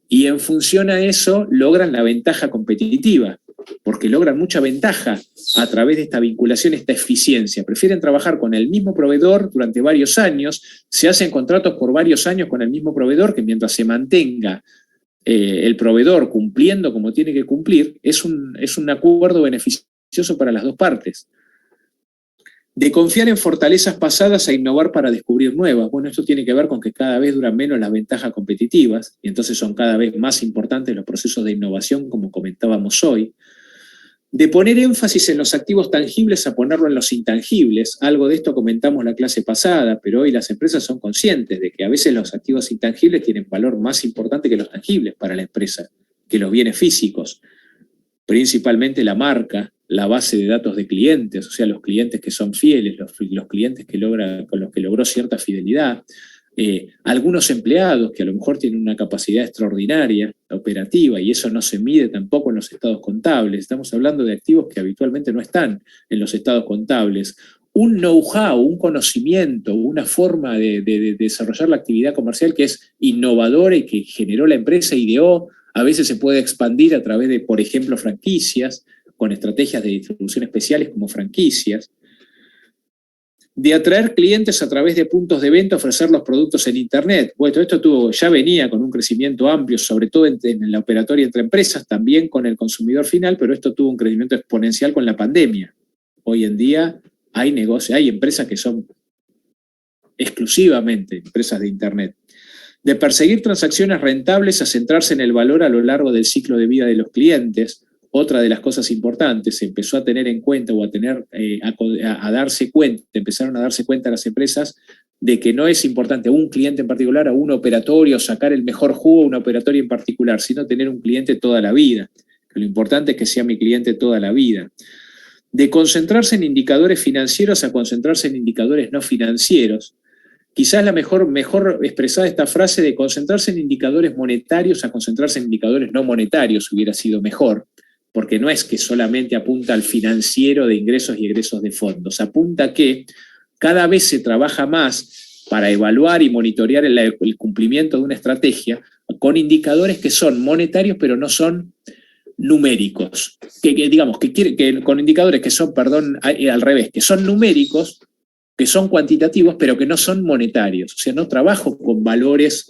y en función a eso logran la ventaja competitiva, porque logran mucha ventaja a través de esta vinculación, esta eficiencia. Prefieren trabajar con el mismo proveedor durante varios años, se hacen contratos por varios años con el mismo proveedor, que mientras se mantenga el proveedor cumpliendo como tiene que cumplir, es un acuerdo beneficioso para las dos partes. De confiar en fortalezas pasadas a innovar para descubrir nuevas. Bueno, esto tiene que ver con que cada vez duran menos las ventajas competitivas y entonces son cada vez más importantes los procesos de innovación, como comentábamos hoy. De poner énfasis en los activos tangibles a ponerlo en los intangibles. Algo de esto comentamos la clase pasada, pero hoy las empresas son conscientes de que a veces los activos intangibles tienen valor más importante que los tangibles para la empresa, que los bienes físicos. Principalmente la marca, la base de datos de clientes, o sea, los clientes que son fieles, los clientes con los que logró cierta fidelidad, algunos empleados que a lo mejor tienen una capacidad extraordinaria operativa y eso no se mide tampoco en los estados contables. Estamos hablando de activos que habitualmente no están en los estados contables. Un know-how, un conocimiento, una forma de desarrollar la actividad comercial que es innovadora y que generó la empresa, ideó, a veces se puede expandir a través de, por ejemplo, franquicias, con estrategias de distribución especiales como franquicias. De atraer clientes a través de puntos de venta, ofrecer los productos en Internet. Bueno, esto ya venía con un crecimiento amplio, sobre todo en la operatoria entre empresas, también con el consumidor final, pero esto tuvo un crecimiento exponencial con la pandemia. Hoy en día hay negocios, hay empresas que son exclusivamente empresas de Internet. De perseguir transacciones rentables a centrarse en el valor a lo largo del ciclo de vida de los clientes. Otra de las cosas importantes, se empezó a tener en cuenta o a darse cuenta, empezaron a darse cuenta las empresas de que no es importante un cliente en particular, a un operatorio, sacar el mejor jugo a un operatorio en particular, sino tener un cliente toda la vida. Lo importante es que sea mi cliente toda la vida. De concentrarse en indicadores financieros a concentrarse en indicadores no financieros. Quizás la mejor expresada esta frase de concentrarse en indicadores monetarios a concentrarse en indicadores no monetarios hubiera sido mejor, porque no es que solamente apunta al financiero de ingresos y egresos de fondos, apunta que cada vez se trabaja más para evaluar y monitorear el cumplimiento de una estrategia con indicadores que son monetarios pero no son numéricos, con indicadores que son, al revés, que son numéricos, que son cuantitativos, pero que no son monetarios. O sea, no trabajo con valores,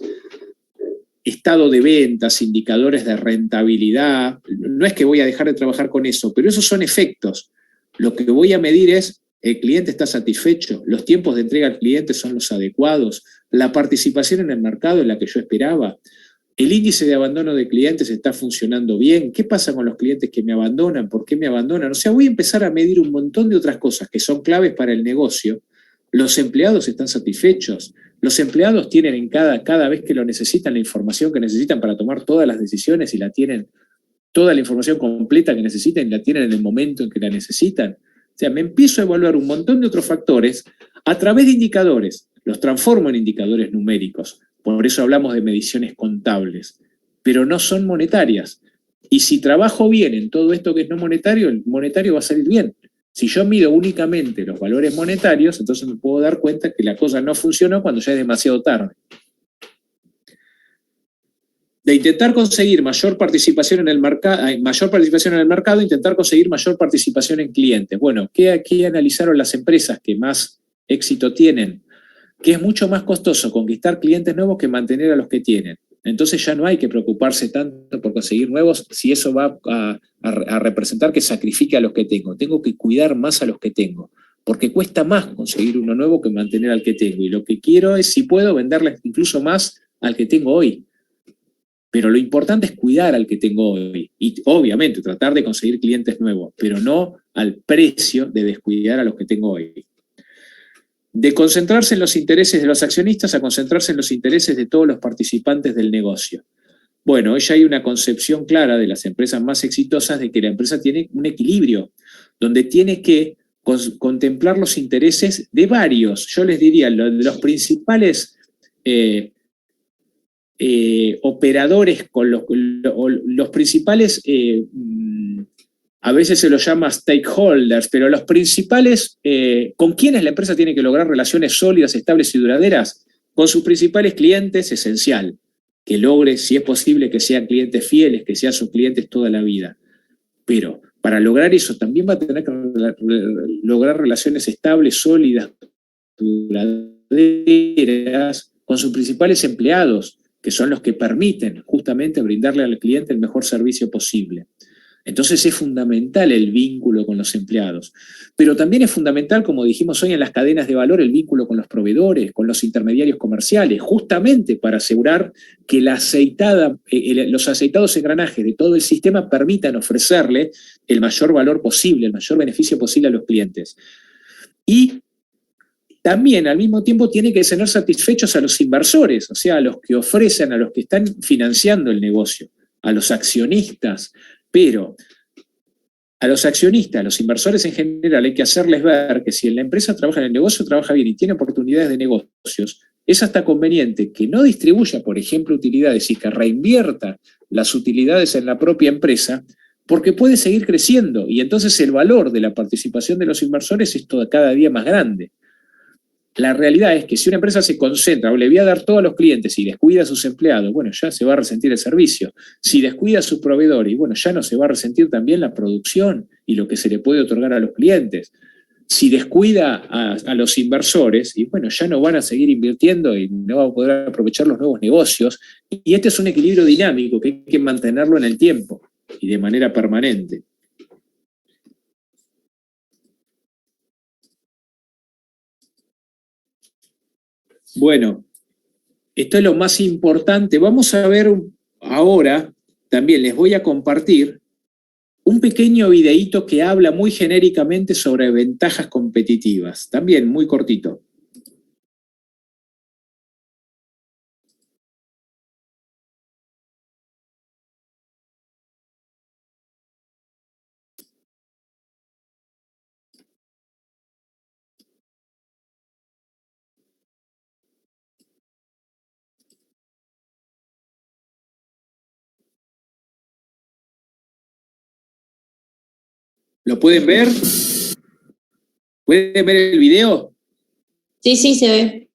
estado de ventas, indicadores de rentabilidad. No es que voy a dejar de trabajar con eso, pero esos son efectos. Lo que voy a medir es, ¿el cliente está satisfecho? ¿Los tiempos de entrega al cliente son los adecuados? ¿La participación en el mercado es la que yo esperaba? ¿El índice de abandono de clientes está funcionando bien? ¿Qué pasa con los clientes que me abandonan? ¿Por qué me abandonan? O sea, voy a empezar a medir un montón de otras cosas que son claves para el negocio. ¿Los empleados están satisfechos? ¿Los empleados tienen cada vez que lo necesitan la información que necesitan para tomar todas las decisiones y la tienen toda la información completa que necesitan y la tienen en el momento en que la necesitan? O sea, me empiezo a evaluar un montón de otros factores a través de indicadores. Los transformo en indicadores numéricos. Por eso hablamos de mediciones contables, pero no son monetarias. Y si trabajo bien en todo esto que es no monetario, el monetario va a salir bien. Si yo mido únicamente los valores monetarios, entonces me puedo dar cuenta que la cosa no funcionó cuando ya es demasiado tarde. De intentar conseguir mayor participación en el mercado, intentar conseguir mayor participación en clientes. Bueno, ¿qué aquí analizaron las empresas que más éxito tienen? Que es mucho más costoso conquistar clientes nuevos que mantener a los que tienen. Entonces ya no hay que preocuparse tanto por conseguir nuevos si eso va a representar que sacrifique a los que tengo. Tengo que cuidar más a los que tengo, porque cuesta más conseguir uno nuevo que mantener al que tengo. Y lo que quiero es, si puedo, venderle incluso más al que tengo hoy. Pero lo importante es cuidar al que tengo hoy. Y obviamente tratar de conseguir clientes nuevos, pero no al precio de descuidar a los que tengo hoy. De concentrarse en los intereses de los accionistas a concentrarse en los intereses de todos los participantes del negocio. Bueno, ya hay una concepción clara de las empresas más exitosas de que la empresa tiene un equilibrio, donde tiene que contemplar los intereses de varios, yo les diría, los principales operadores, con los principales, a veces se los llama stakeholders, pero los principales, ¿con quiénes la empresa tiene que lograr relaciones sólidas, estables y duraderas? Con sus principales clientes, esencial. Que logre, si es posible, que sean clientes fieles, que sean sus clientes toda la vida. Pero para lograr eso también va a tener que lograr relaciones estables, sólidas, duraderas, con sus principales empleados, que son los que permiten justamente brindarle al cliente el mejor servicio posible. Entonces es fundamental el vínculo con los empleados. Pero también es fundamental, como dijimos hoy en las cadenas de valor, el vínculo con los proveedores, con los intermediarios comerciales, justamente para asegurar que los aceitados engranajes de todo el sistema permitan ofrecerle el mayor valor posible, el mayor beneficio posible a los clientes. Y también al mismo tiempo tiene que tener satisfechos a los inversores, o sea, a los que ofrecen, a los que están financiando el negocio, a los accionistas. Pero a los accionistas, a los inversores en general, hay que hacerles ver que si la empresa trabaja en el negocio, trabaja bien y tiene oportunidades de negocios, es hasta conveniente que no distribuya, por ejemplo, utilidades y que reinvierta las utilidades en la propia empresa, porque puede seguir creciendo y entonces el valor de la participación de los inversores es cada día más grande. La realidad es que si una empresa se concentra o le voy a dar todo a los clientes y descuida a sus empleados, bueno, ya se va a resentir el servicio. Si descuida a sus proveedores, y bueno, ya no se va a resentir también la producción y lo que se le puede otorgar a los clientes. Si descuida a los inversores, y bueno, ya no van a seguir invirtiendo y no van a poder aprovechar los nuevos negocios. Y este es un equilibrio dinámico que hay que mantenerlo en el tiempo y de manera permanente. Bueno, esto es lo más importante. Vamos a ver ahora, también les voy a compartir un pequeño videíto que habla muy genéricamente sobre ventajas competitivas. También muy cortito. ¿Lo pueden ver? ¿Pueden ver el video? Sí, sí, se ve.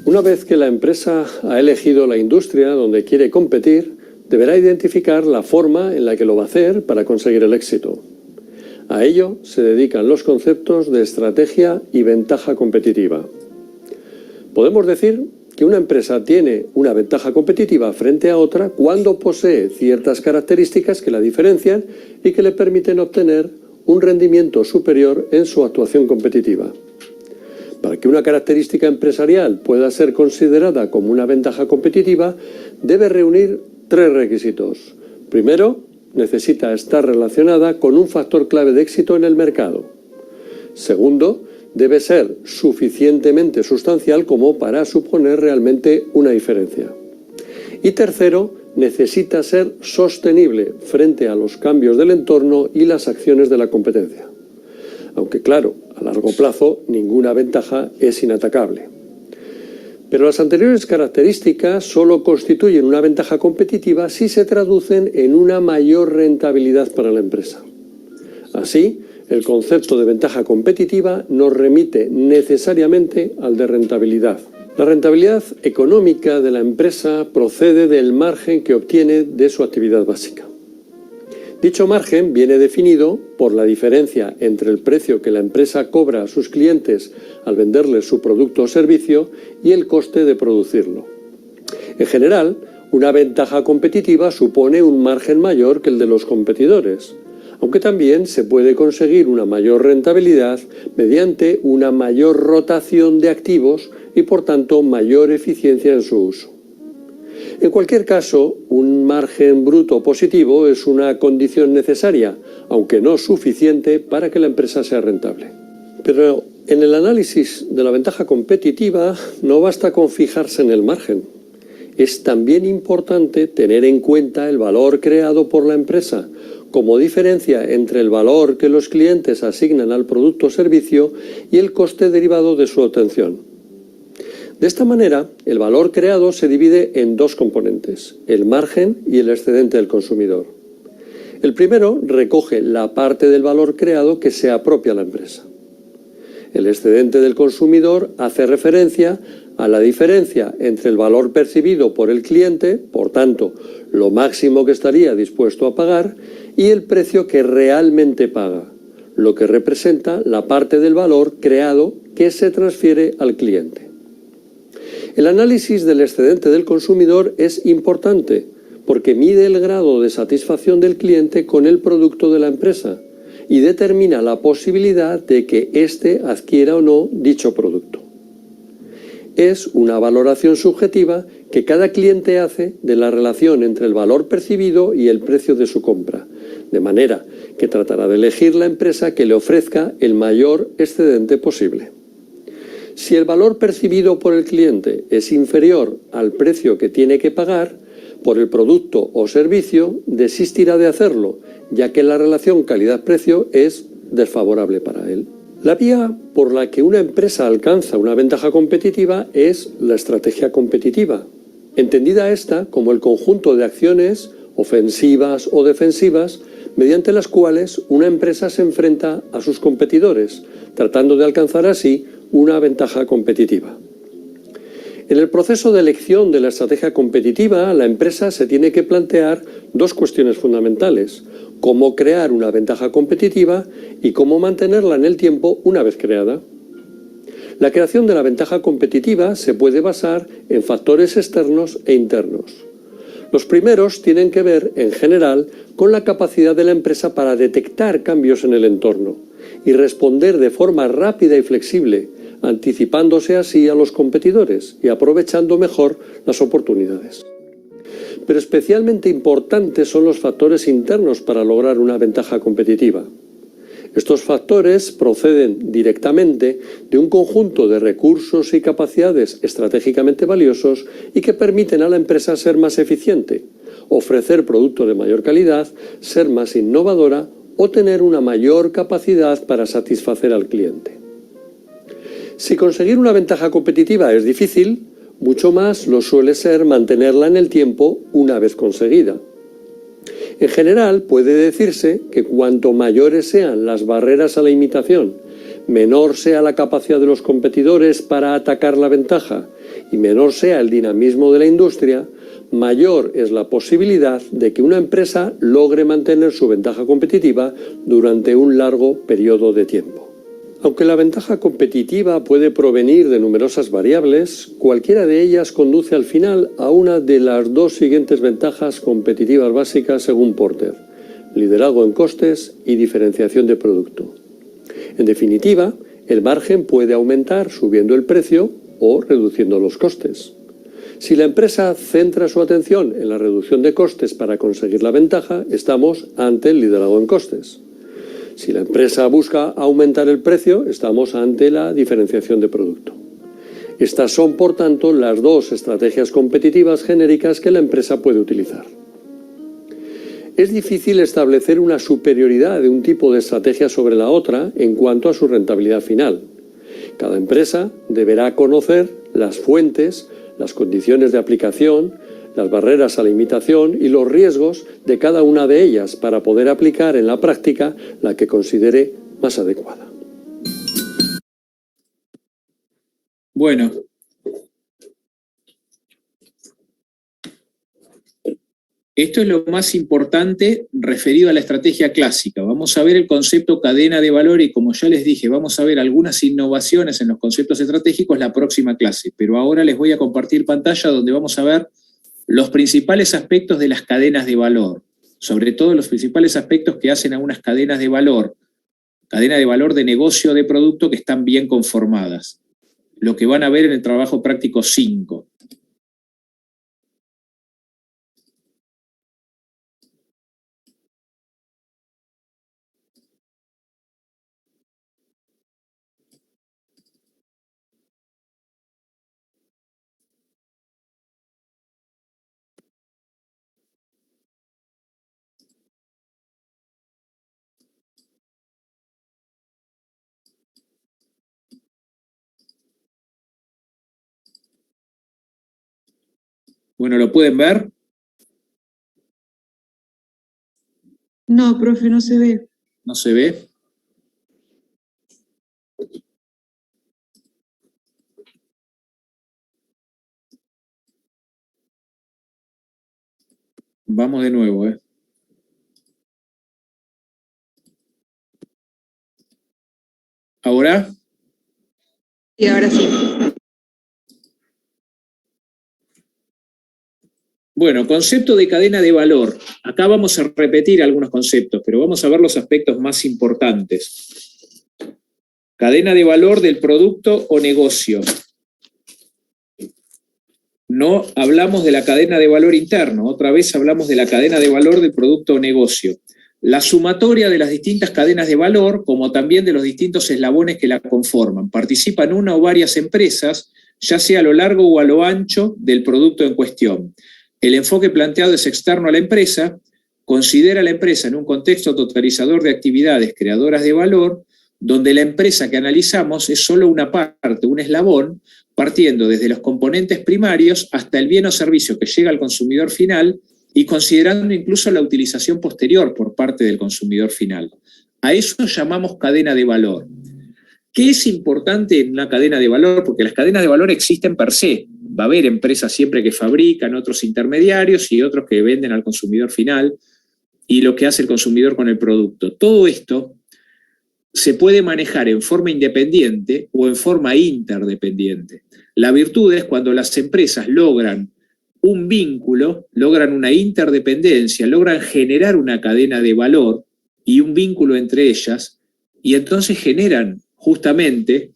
Una vez que la empresa ha elegido la industria donde quiere competir, deberá identificar la forma en la que lo va a hacer para conseguir el éxito. A ello se dedican los conceptos de estrategia y ventaja competitiva. Podemos decir que una empresa tiene una ventaja competitiva frente a otra cuando posee ciertas características que la diferencian y que le permiten obtener un rendimiento superior en su actuación competitiva. Para que una característica empresarial pueda ser considerada como una ventaja competitiva, debe reunir 3 requisitos. Primero, necesita estar relacionada con un factor clave de éxito en el mercado. Segundo, debe ser suficientemente sustancial como para suponer realmente una diferencia. Y tercero, necesita ser sostenible frente a los cambios del entorno y las acciones de la competencia. Aunque claro, a largo plazo ninguna ventaja es inatacable. Pero las anteriores características solo constituyen una ventaja competitiva si se traducen en una mayor rentabilidad para la empresa. Así, el concepto de ventaja competitiva nos remite necesariamente al de rentabilidad. La rentabilidad económica de la empresa procede del margen que obtiene de su actividad básica. Dicho margen viene definido por la diferencia entre el precio que la empresa cobra a sus clientes al venderles su producto o servicio y el coste de producirlo. En general, una ventaja competitiva supone un margen mayor que el de los competidores, aunque también se puede conseguir una mayor rentabilidad mediante una mayor rotación de activos y por tanto mayor eficiencia en su uso. En cualquier caso, un margen bruto positivo es una condición necesaria, aunque no suficiente, para que la empresa sea rentable. Pero en el análisis de la ventaja competitiva no basta con fijarse en el margen. Es también importante tener en cuenta el valor creado por la empresa, como diferencia entre el valor que los clientes asignan al producto o servicio y el coste derivado de su obtención. De esta manera, el valor creado se divide en 2 componentes, el margen y el excedente del consumidor. El primero recoge la parte del valor creado que se apropia a la empresa. El excedente del consumidor hace referencia a la diferencia entre el valor percibido por el cliente, por tanto, lo máximo que estaría dispuesto a pagar, y el precio que realmente paga, lo que representa la parte del valor creado que se transfiere al cliente. El análisis del excedente del consumidor es importante porque mide el grado de satisfacción del cliente con el producto de la empresa y determina la posibilidad de que éste adquiera o no dicho producto. Es una valoración subjetiva que cada cliente hace de la relación entre el valor percibido y el precio de su compra, de manera que tratará de elegir la empresa que le ofrezca el mayor excedente posible. Si el valor percibido por el cliente es inferior al precio que tiene que pagar por el producto o servicio, desistirá de hacerlo, ya que la relación calidad-precio es desfavorable para él. La vía por la que una empresa alcanza una ventaja competitiva es la estrategia competitiva, entendida esta como el conjunto de acciones ofensivas o defensivas mediante las cuales una empresa se enfrenta a sus competidores, tratando de alcanzar así una ventaja competitiva. En el proceso de elección de la estrategia competitiva, la empresa se tiene que plantear 2 cuestiones fundamentales: cómo crear una ventaja competitiva y cómo mantenerla en el tiempo una vez creada. La creación de la ventaja competitiva se puede basar en factores externos e internos. Los primeros tienen que ver, en general, con la capacidad de la empresa para detectar cambios en el entorno y responder de forma rápida y flexible, anticipándose así a los competidores y aprovechando mejor las oportunidades. Pero especialmente importantes son los factores internos para lograr una ventaja competitiva. Estos factores proceden directamente de un conjunto de recursos y capacidades estratégicamente valiosos y que permiten a la empresa ser más eficiente, ofrecer productos de mayor calidad, ser más innovadora o tener una mayor capacidad para satisfacer al cliente. Si conseguir una ventaja competitiva es difícil, mucho más lo suele ser mantenerla en el tiempo una vez conseguida. En general, puede decirse que cuanto mayores sean las barreras a la imitación, menor sea la capacidad de los competidores para atacar la ventaja y menor sea el dinamismo de la industria, mayor es la posibilidad de que una empresa logre mantener su ventaja competitiva durante un largo periodo de tiempo. Aunque la ventaja competitiva puede provenir de numerosas variables, cualquiera de ellas conduce al final a una de las dos siguientes ventajas competitivas básicas según Porter: liderazgo en costes y diferenciación de producto. En definitiva, el margen puede aumentar subiendo el precio o reduciendo los costes. Si la empresa centra su atención en la reducción de costes para conseguir la ventaja, estamos ante el liderazgo en costes. Si la empresa busca aumentar el precio, estamos ante la diferenciación de producto. Estas son, por tanto, las dos estrategias competitivas genéricas que la empresa puede utilizar. Es difícil establecer una superioridad de un tipo de estrategia sobre la otra en cuanto a su rentabilidad final. Cada empresa deberá conocer las fuentes, las condiciones de aplicación, las barreras a la imitación y los riesgos de cada una de ellas para poder aplicar en la práctica la que considere más adecuada. Bueno. Esto es lo más importante referido a la estrategia clásica. Vamos a ver el concepto cadena de valor y, como ya les dije, vamos a ver algunas innovaciones en los conceptos estratégicos la próxima clase. Pero ahora les voy a compartir pantalla donde vamos a ver los principales aspectos de las cadenas de valor, sobre todo los principales aspectos que hacen a unas cadenas de valor, cadena de valor de negocio de producto que están bien conformadas. Lo que van a ver en el trabajo práctico 5. Bueno, ¿lo pueden ver? No, profe, no se ve. ¿No se ve? Vamos de nuevo, ¿Ahora? Y ahora sí. Bueno, concepto de cadena de valor. Acá vamos a repetir algunos conceptos, pero vamos a ver los aspectos más importantes. Cadena de valor del producto o negocio. No hablamos de la cadena de valor interno, otra vez hablamos de la cadena de valor del producto o negocio. La sumatoria de las distintas cadenas de valor, como también de los distintos eslabones que la conforman. Participan una o varias empresas, ya sea a lo largo o a lo ancho del producto en cuestión. El enfoque planteado es externo a la empresa, considera a la empresa en un contexto totalizador de actividades creadoras de valor, donde la empresa que analizamos es solo una parte, un eslabón, partiendo desde los componentes primarios hasta el bien o servicio que llega al consumidor final y considerando incluso la utilización posterior por parte del consumidor final. A eso llamamos cadena de valor. ¿Qué es importante en una cadena de valor? Porque las cadenas de valor existen per se. Va a haber empresas siempre que fabrican, otros intermediarios y otros que venden al consumidor final, y lo que hace el consumidor con el producto. Todo esto se puede manejar en forma independiente o en forma interdependiente. La virtud es cuando las empresas logran un vínculo, logran una interdependencia, logran generar una cadena de valor y un vínculo entre ellas, y entonces generan justamente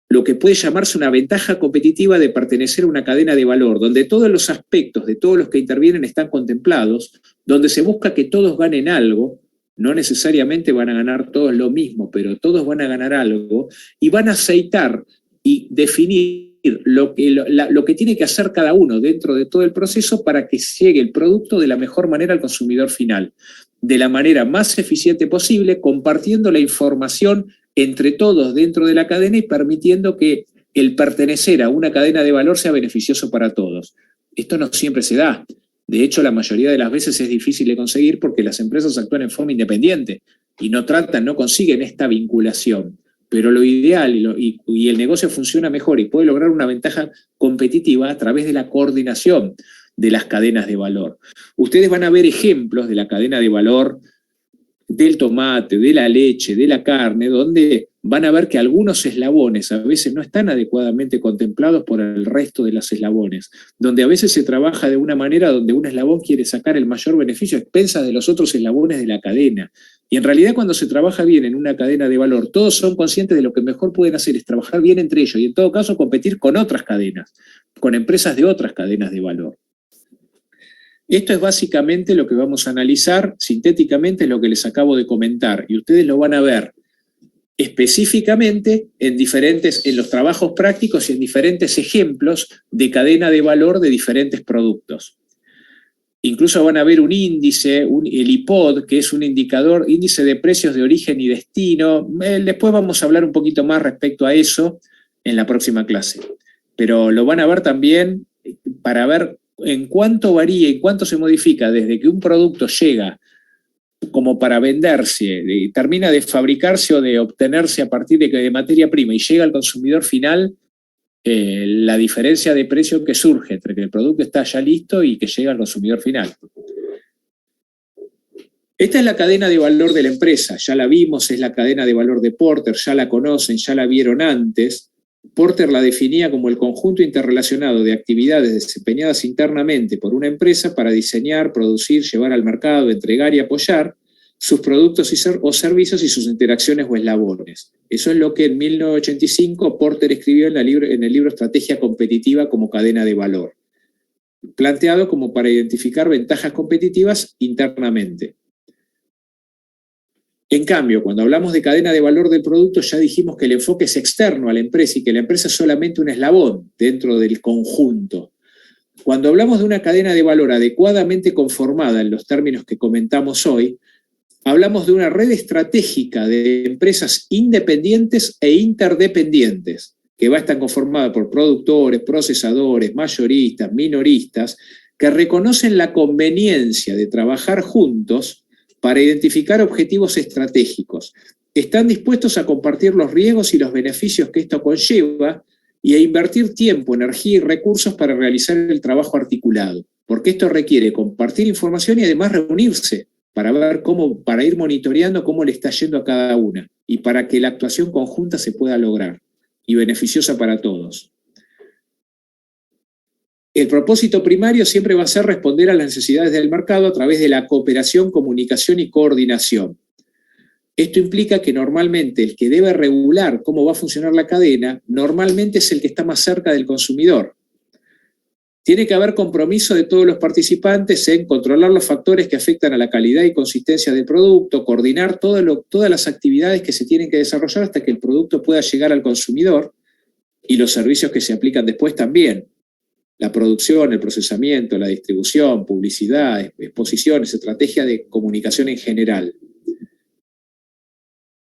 lo que puede llamarse una ventaja competitiva de pertenecer a una cadena de valor, donde todos los aspectos de todos los que intervienen están contemplados, donde se busca que todos ganen algo, no necesariamente van a ganar todos lo mismo, pero todos van a ganar algo, y van a aceitar y definir lo que tiene que hacer cada uno dentro de todo el proceso para que llegue el producto de la mejor manera al consumidor final, de la manera más eficiente posible, compartiendo la información entre todos dentro de la cadena y permitiendo que el pertenecer a una cadena de valor sea beneficioso para todos. Esto no siempre se da. De hecho, la mayoría de las veces es difícil de conseguir porque las empresas actúan en forma independiente y no consiguen esta vinculación. Pero lo ideal y el negocio funciona mejor y puede lograr una ventaja competitiva a través de la coordinación de las cadenas de valor. Ustedes van a ver ejemplos de la cadena de valor del tomate, de la leche, de la carne, donde van a ver que algunos eslabones a veces no están adecuadamente contemplados por el resto de los eslabones, donde a veces se trabaja de una manera donde un eslabón quiere sacar el mayor beneficio a expensas de los otros eslabones de la cadena. Y en realidad cuando se trabaja bien en una cadena de valor, todos son conscientes de lo que mejor pueden hacer es trabajar bien entre ellos y en todo caso competir con otras cadenas, con empresas de otras cadenas de valor. Esto es básicamente lo que vamos a analizar, sintéticamente es lo que les acabo de comentar, y ustedes lo van a ver específicamente en los trabajos prácticos y en diferentes ejemplos de cadena de valor de diferentes productos. Incluso van a ver un índice, el IPOD, que es un indicador, índice de precios de origen y destino. Después vamos a hablar un poquito más respecto a eso en la próxima clase. Pero lo van a ver también para ver en cuánto varía y cuánto se modifica desde que un producto llega como para venderse, termina de fabricarse o de obtenerse a partir de materia prima y llega al consumidor final, la diferencia de precio que surge entre que el producto está ya listo y que llega al consumidor final. Esta es la cadena de valor de la empresa, ya la vimos, es la cadena de valor de Porter, ya la conocen, ya la vieron antes. Porter la definía como el conjunto interrelacionado de actividades desempeñadas internamente por una empresa para diseñar, producir, llevar al mercado, entregar y apoyar sus productos o servicios y sus interacciones o eslabones. Eso es lo que en 1985 Porter escribió en el libro Estrategia Competitiva como cadena de valor, planteado como para identificar ventajas competitivas internamente. En cambio, cuando hablamos de cadena de valor del producto, ya dijimos que el enfoque es externo a la empresa y que la empresa es solamente un eslabón dentro del conjunto. Cuando hablamos de una cadena de valor adecuadamente conformada en los términos que comentamos hoy, hablamos de una red estratégica de empresas independientes e interdependientes, que va a estar conformada por productores, procesadores, mayoristas, minoristas, que reconocen la conveniencia de trabajar juntos para identificar objetivos estratégicos. Están dispuestos a compartir los riesgos y los beneficios que esto conlleva y a invertir tiempo, energía y recursos para realizar el trabajo articulado, porque esto requiere compartir información y además reunirse para ver para ir monitoreando cómo le está yendo a cada una y para que la actuación conjunta se pueda lograr y beneficiosa para todos. El propósito primario siempre va a ser responder a las necesidades del mercado a través de la cooperación, comunicación y coordinación. Esto implica que normalmente el que debe regular cómo va a funcionar la cadena, normalmente es el que está más cerca del consumidor. Tiene que haber compromiso de todos los participantes en controlar los factores que afectan a la calidad y consistencia del producto, coordinar todas las actividades que se tienen que desarrollar hasta que el producto pueda llegar al consumidor y los servicios que se aplican después también. La producción, el procesamiento, la distribución, publicidad, exposiciones, estrategia de comunicación en general.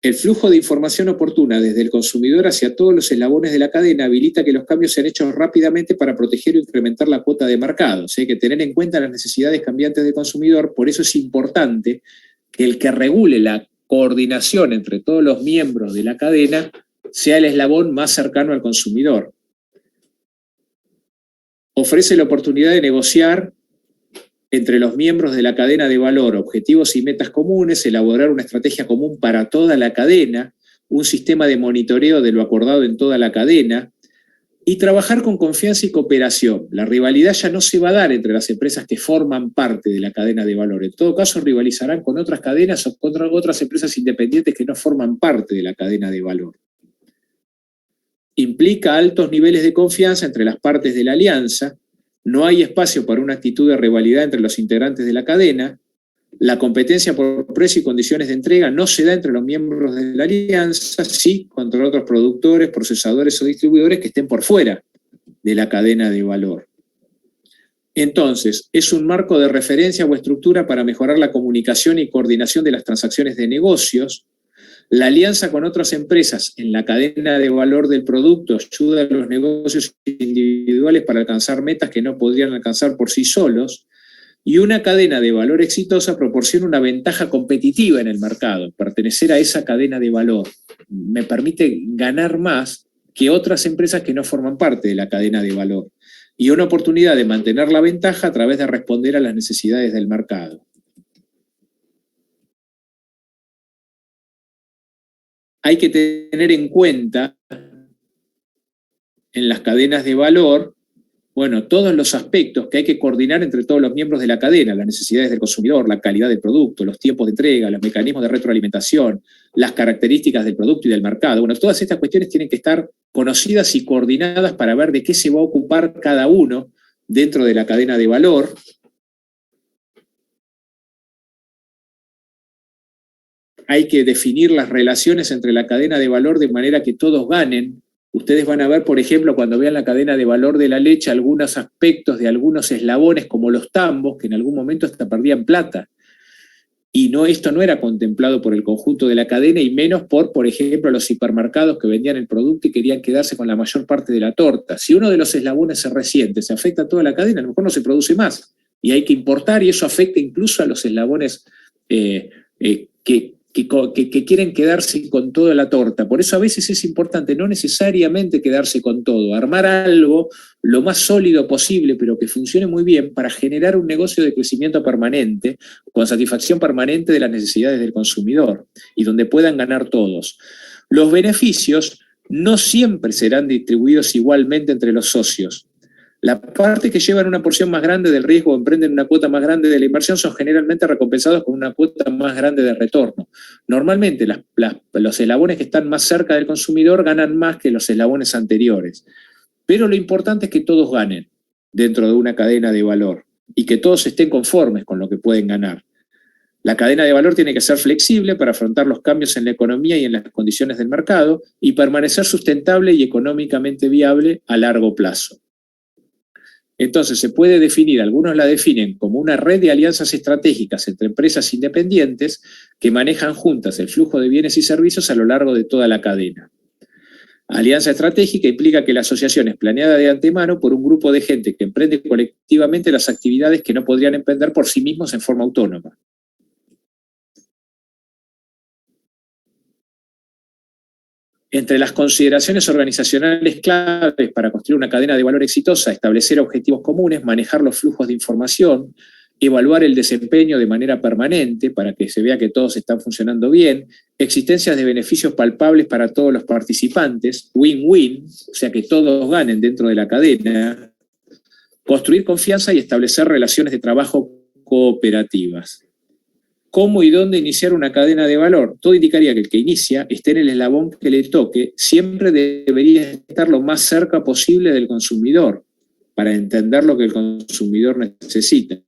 El flujo de información oportuna desde el consumidor hacia todos los eslabones de la cadena habilita que los cambios sean hechos rápidamente para proteger o incrementar la cuota de mercado. O sea, hay que tener en cuenta las necesidades cambiantes del consumidor, por eso es importante que el que regule la coordinación entre todos los miembros de la cadena sea el eslabón más cercano al consumidor. Ofrece la oportunidad de negociar entre los miembros de la cadena de valor objetivos y metas comunes, elaborar una estrategia común para toda la cadena, un sistema de monitoreo de lo acordado en toda la cadena, Y trabajar con confianza y cooperación. La rivalidad ya no se va a dar entre las empresas que forman parte de la cadena de valor. En todo caso, rivalizarán con otras cadenas o contra otras empresas independientes que no forman parte de la cadena de valor. Implica altos niveles de confianza entre las partes de la alianza. No hay espacio para una actitud de rivalidad entre los integrantes de la cadena. La competencia por precio y condiciones de entrega no se da entre los miembros de la alianza, sí contra otros productores, procesadores o distribuidores que estén por fuera de la cadena de valor. Entonces, es un marco de referencia o estructura para mejorar la comunicación y coordinación de las transacciones de negocios. La alianza con otras empresas en la cadena de valor del producto ayuda a los negocios individuales para alcanzar metas que no podrían alcanzar por sí solos. Y una cadena de valor exitosa proporciona una ventaja competitiva en el mercado. Pertenecer a esa cadena de valor me permite ganar más que otras empresas que no forman parte de la cadena de valor. Y una oportunidad de mantener la ventaja a través de responder a las necesidades del mercado. Hay que tener en cuenta en las cadenas de valor, bueno, todos los aspectos que hay que coordinar entre todos los miembros de la cadena, las necesidades del consumidor, la calidad del producto, los tiempos de entrega, los mecanismos de retroalimentación, las características del producto y del mercado. Bueno, todas estas cuestiones tienen que estar conocidas y coordinadas para ver de qué se va a ocupar cada uno dentro de la cadena de valor. Hay que definir las relaciones entre la cadena de valor de manera que todos ganen. Ustedes van a ver, por ejemplo, cuando vean la cadena de valor de la leche, algunos aspectos de algunos eslabones, como los tambos, que en algún momento hasta perdían plata. Y esto no era contemplado por el conjunto de la cadena, y menos por ejemplo, los hipermercados que vendían el producto y querían quedarse con la mayor parte de la torta. Si uno de los eslabones se resiente, se afecta a toda la cadena, a lo mejor no se produce más. Y hay que importar, y eso afecta incluso a los eslabones que quieren quedarse con toda la torta. Por eso a veces es importante no necesariamente quedarse con todo, armar algo lo más sólido posible, pero que funcione muy bien para generar un negocio de crecimiento permanente, con satisfacción permanente de las necesidades del consumidor y donde puedan ganar todos. Los beneficios no siempre serán distribuidos igualmente entre los socios. La parte que llevan una porción más grande del riesgo o emprenden una cuota más grande de la inversión son generalmente recompensados con una cuota más grande de retorno. Normalmente los eslabones que están más cerca del consumidor ganan más que los eslabones anteriores. Pero lo importante es que todos ganen dentro de una cadena de valor y que todos estén conformes con lo que pueden ganar. La cadena de valor tiene que ser flexible para afrontar los cambios en la economía y en las condiciones del mercado y permanecer sustentable y económicamente viable a largo plazo. Entonces se puede definir, algunos la definen como una red de alianzas estratégicas entre empresas independientes que manejan juntas el flujo de bienes y servicios a lo largo de toda la cadena. Alianza estratégica implica que la asociación es planeada de antemano por un grupo de gente que emprende colectivamente las actividades que no podrían emprender por sí mismos en forma autónoma. Entre las consideraciones organizacionales claves para construir una cadena de valor exitosa, establecer objetivos comunes, manejar los flujos de información, evaluar el desempeño de manera permanente para que se vea que todos están funcionando bien, existencias de beneficios palpables para todos los participantes, win-win, o sea que todos ganen dentro de la cadena, construir confianza y establecer relaciones de trabajo cooperativas. ¿Cómo y dónde iniciar una cadena de valor? Todo indicaría que el que inicia esté en el eslabón que le toque, siempre debería estar lo más cerca posible del consumidor para entender lo que el consumidor necesita.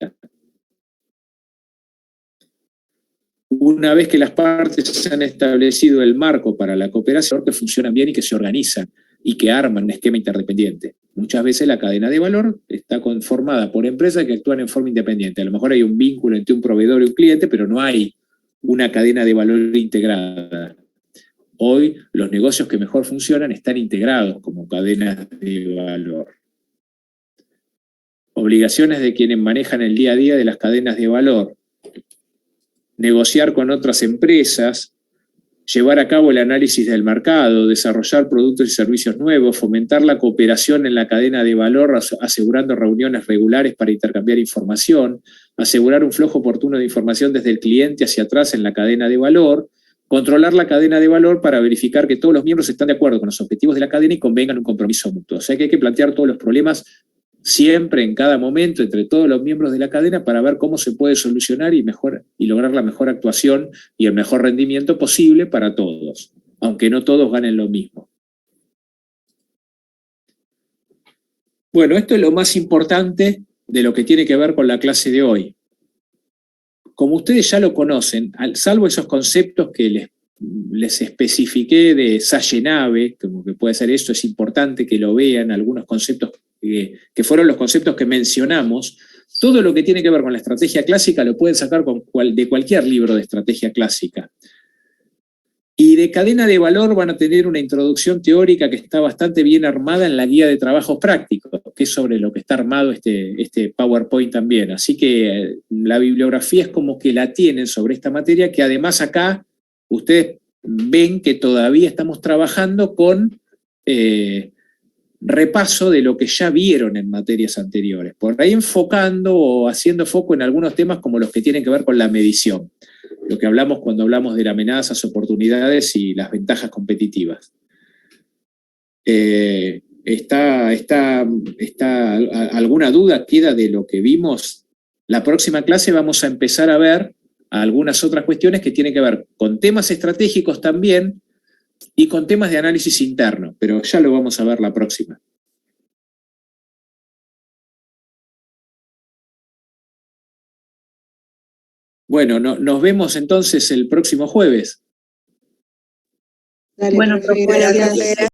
Una vez que las partes han establecido el marco para la cooperación, que funcionan bien y que se organizan y que arman un esquema interdependiente. Muchas veces la cadena de valor está conformada por empresas que actúan en forma independiente. A lo mejor hay un vínculo entre un proveedor y un cliente, pero no hay una cadena de valor integrada. Hoy los negocios que mejor funcionan están integrados como cadenas de valor. Obligaciones de quienes manejan el día a día de las cadenas de valor. Negociar con otras empresas, llevar a cabo el análisis del mercado, desarrollar productos y servicios nuevos, fomentar la cooperación en la cadena de valor, asegurando reuniones regulares para intercambiar información, asegurar un flujo oportuno de información desde el cliente hacia atrás en la cadena de valor, controlar la cadena de valor para verificar que todos los miembros están de acuerdo con los objetivos de la cadena y convengan un compromiso mutuo. O sea que hay que plantear todos los problemas siempre, en cada momento, entre todos los miembros de la cadena para ver cómo se puede solucionar y lograr la mejor actuación y el mejor rendimiento posible para todos, aunque no todos ganen lo mismo. Bueno, esto es lo más importante de lo que tiene que ver con la clase de hoy. Como ustedes ya lo conocen, salvo esos conceptos que les especifiqué de Salle-Nave, como que puede ser esto, es importante que lo vean, algunos conceptos que fueron los conceptos que mencionamos, todo lo que tiene que ver con la estrategia clásica lo pueden sacar de cualquier libro de estrategia clásica. Y de cadena de valor van a tener una introducción teórica que está bastante bien armada en la guía de trabajos prácticos, que es sobre lo que está armado este PowerPoint también. Así que la bibliografía es como que la tienen sobre esta materia, que además acá ustedes ven que todavía estamos trabajando con repaso de lo que ya vieron en materias anteriores. Por ahí enfocando o haciendo foco en algunos temas como los que tienen que ver con la medición. Lo que hablamos cuando hablamos de las amenazas, oportunidades y las ventajas competitivas. ¿Alguna duda queda de lo que vimos? La próxima clase vamos a empezar a ver algunas otras cuestiones que tienen que ver con temas estratégicos también y con temas de análisis interno, pero ya lo vamos a ver la próxima. Bueno, nos vemos entonces el próximo jueves. Dale, Bueno, profe, profe, gracias. gracias.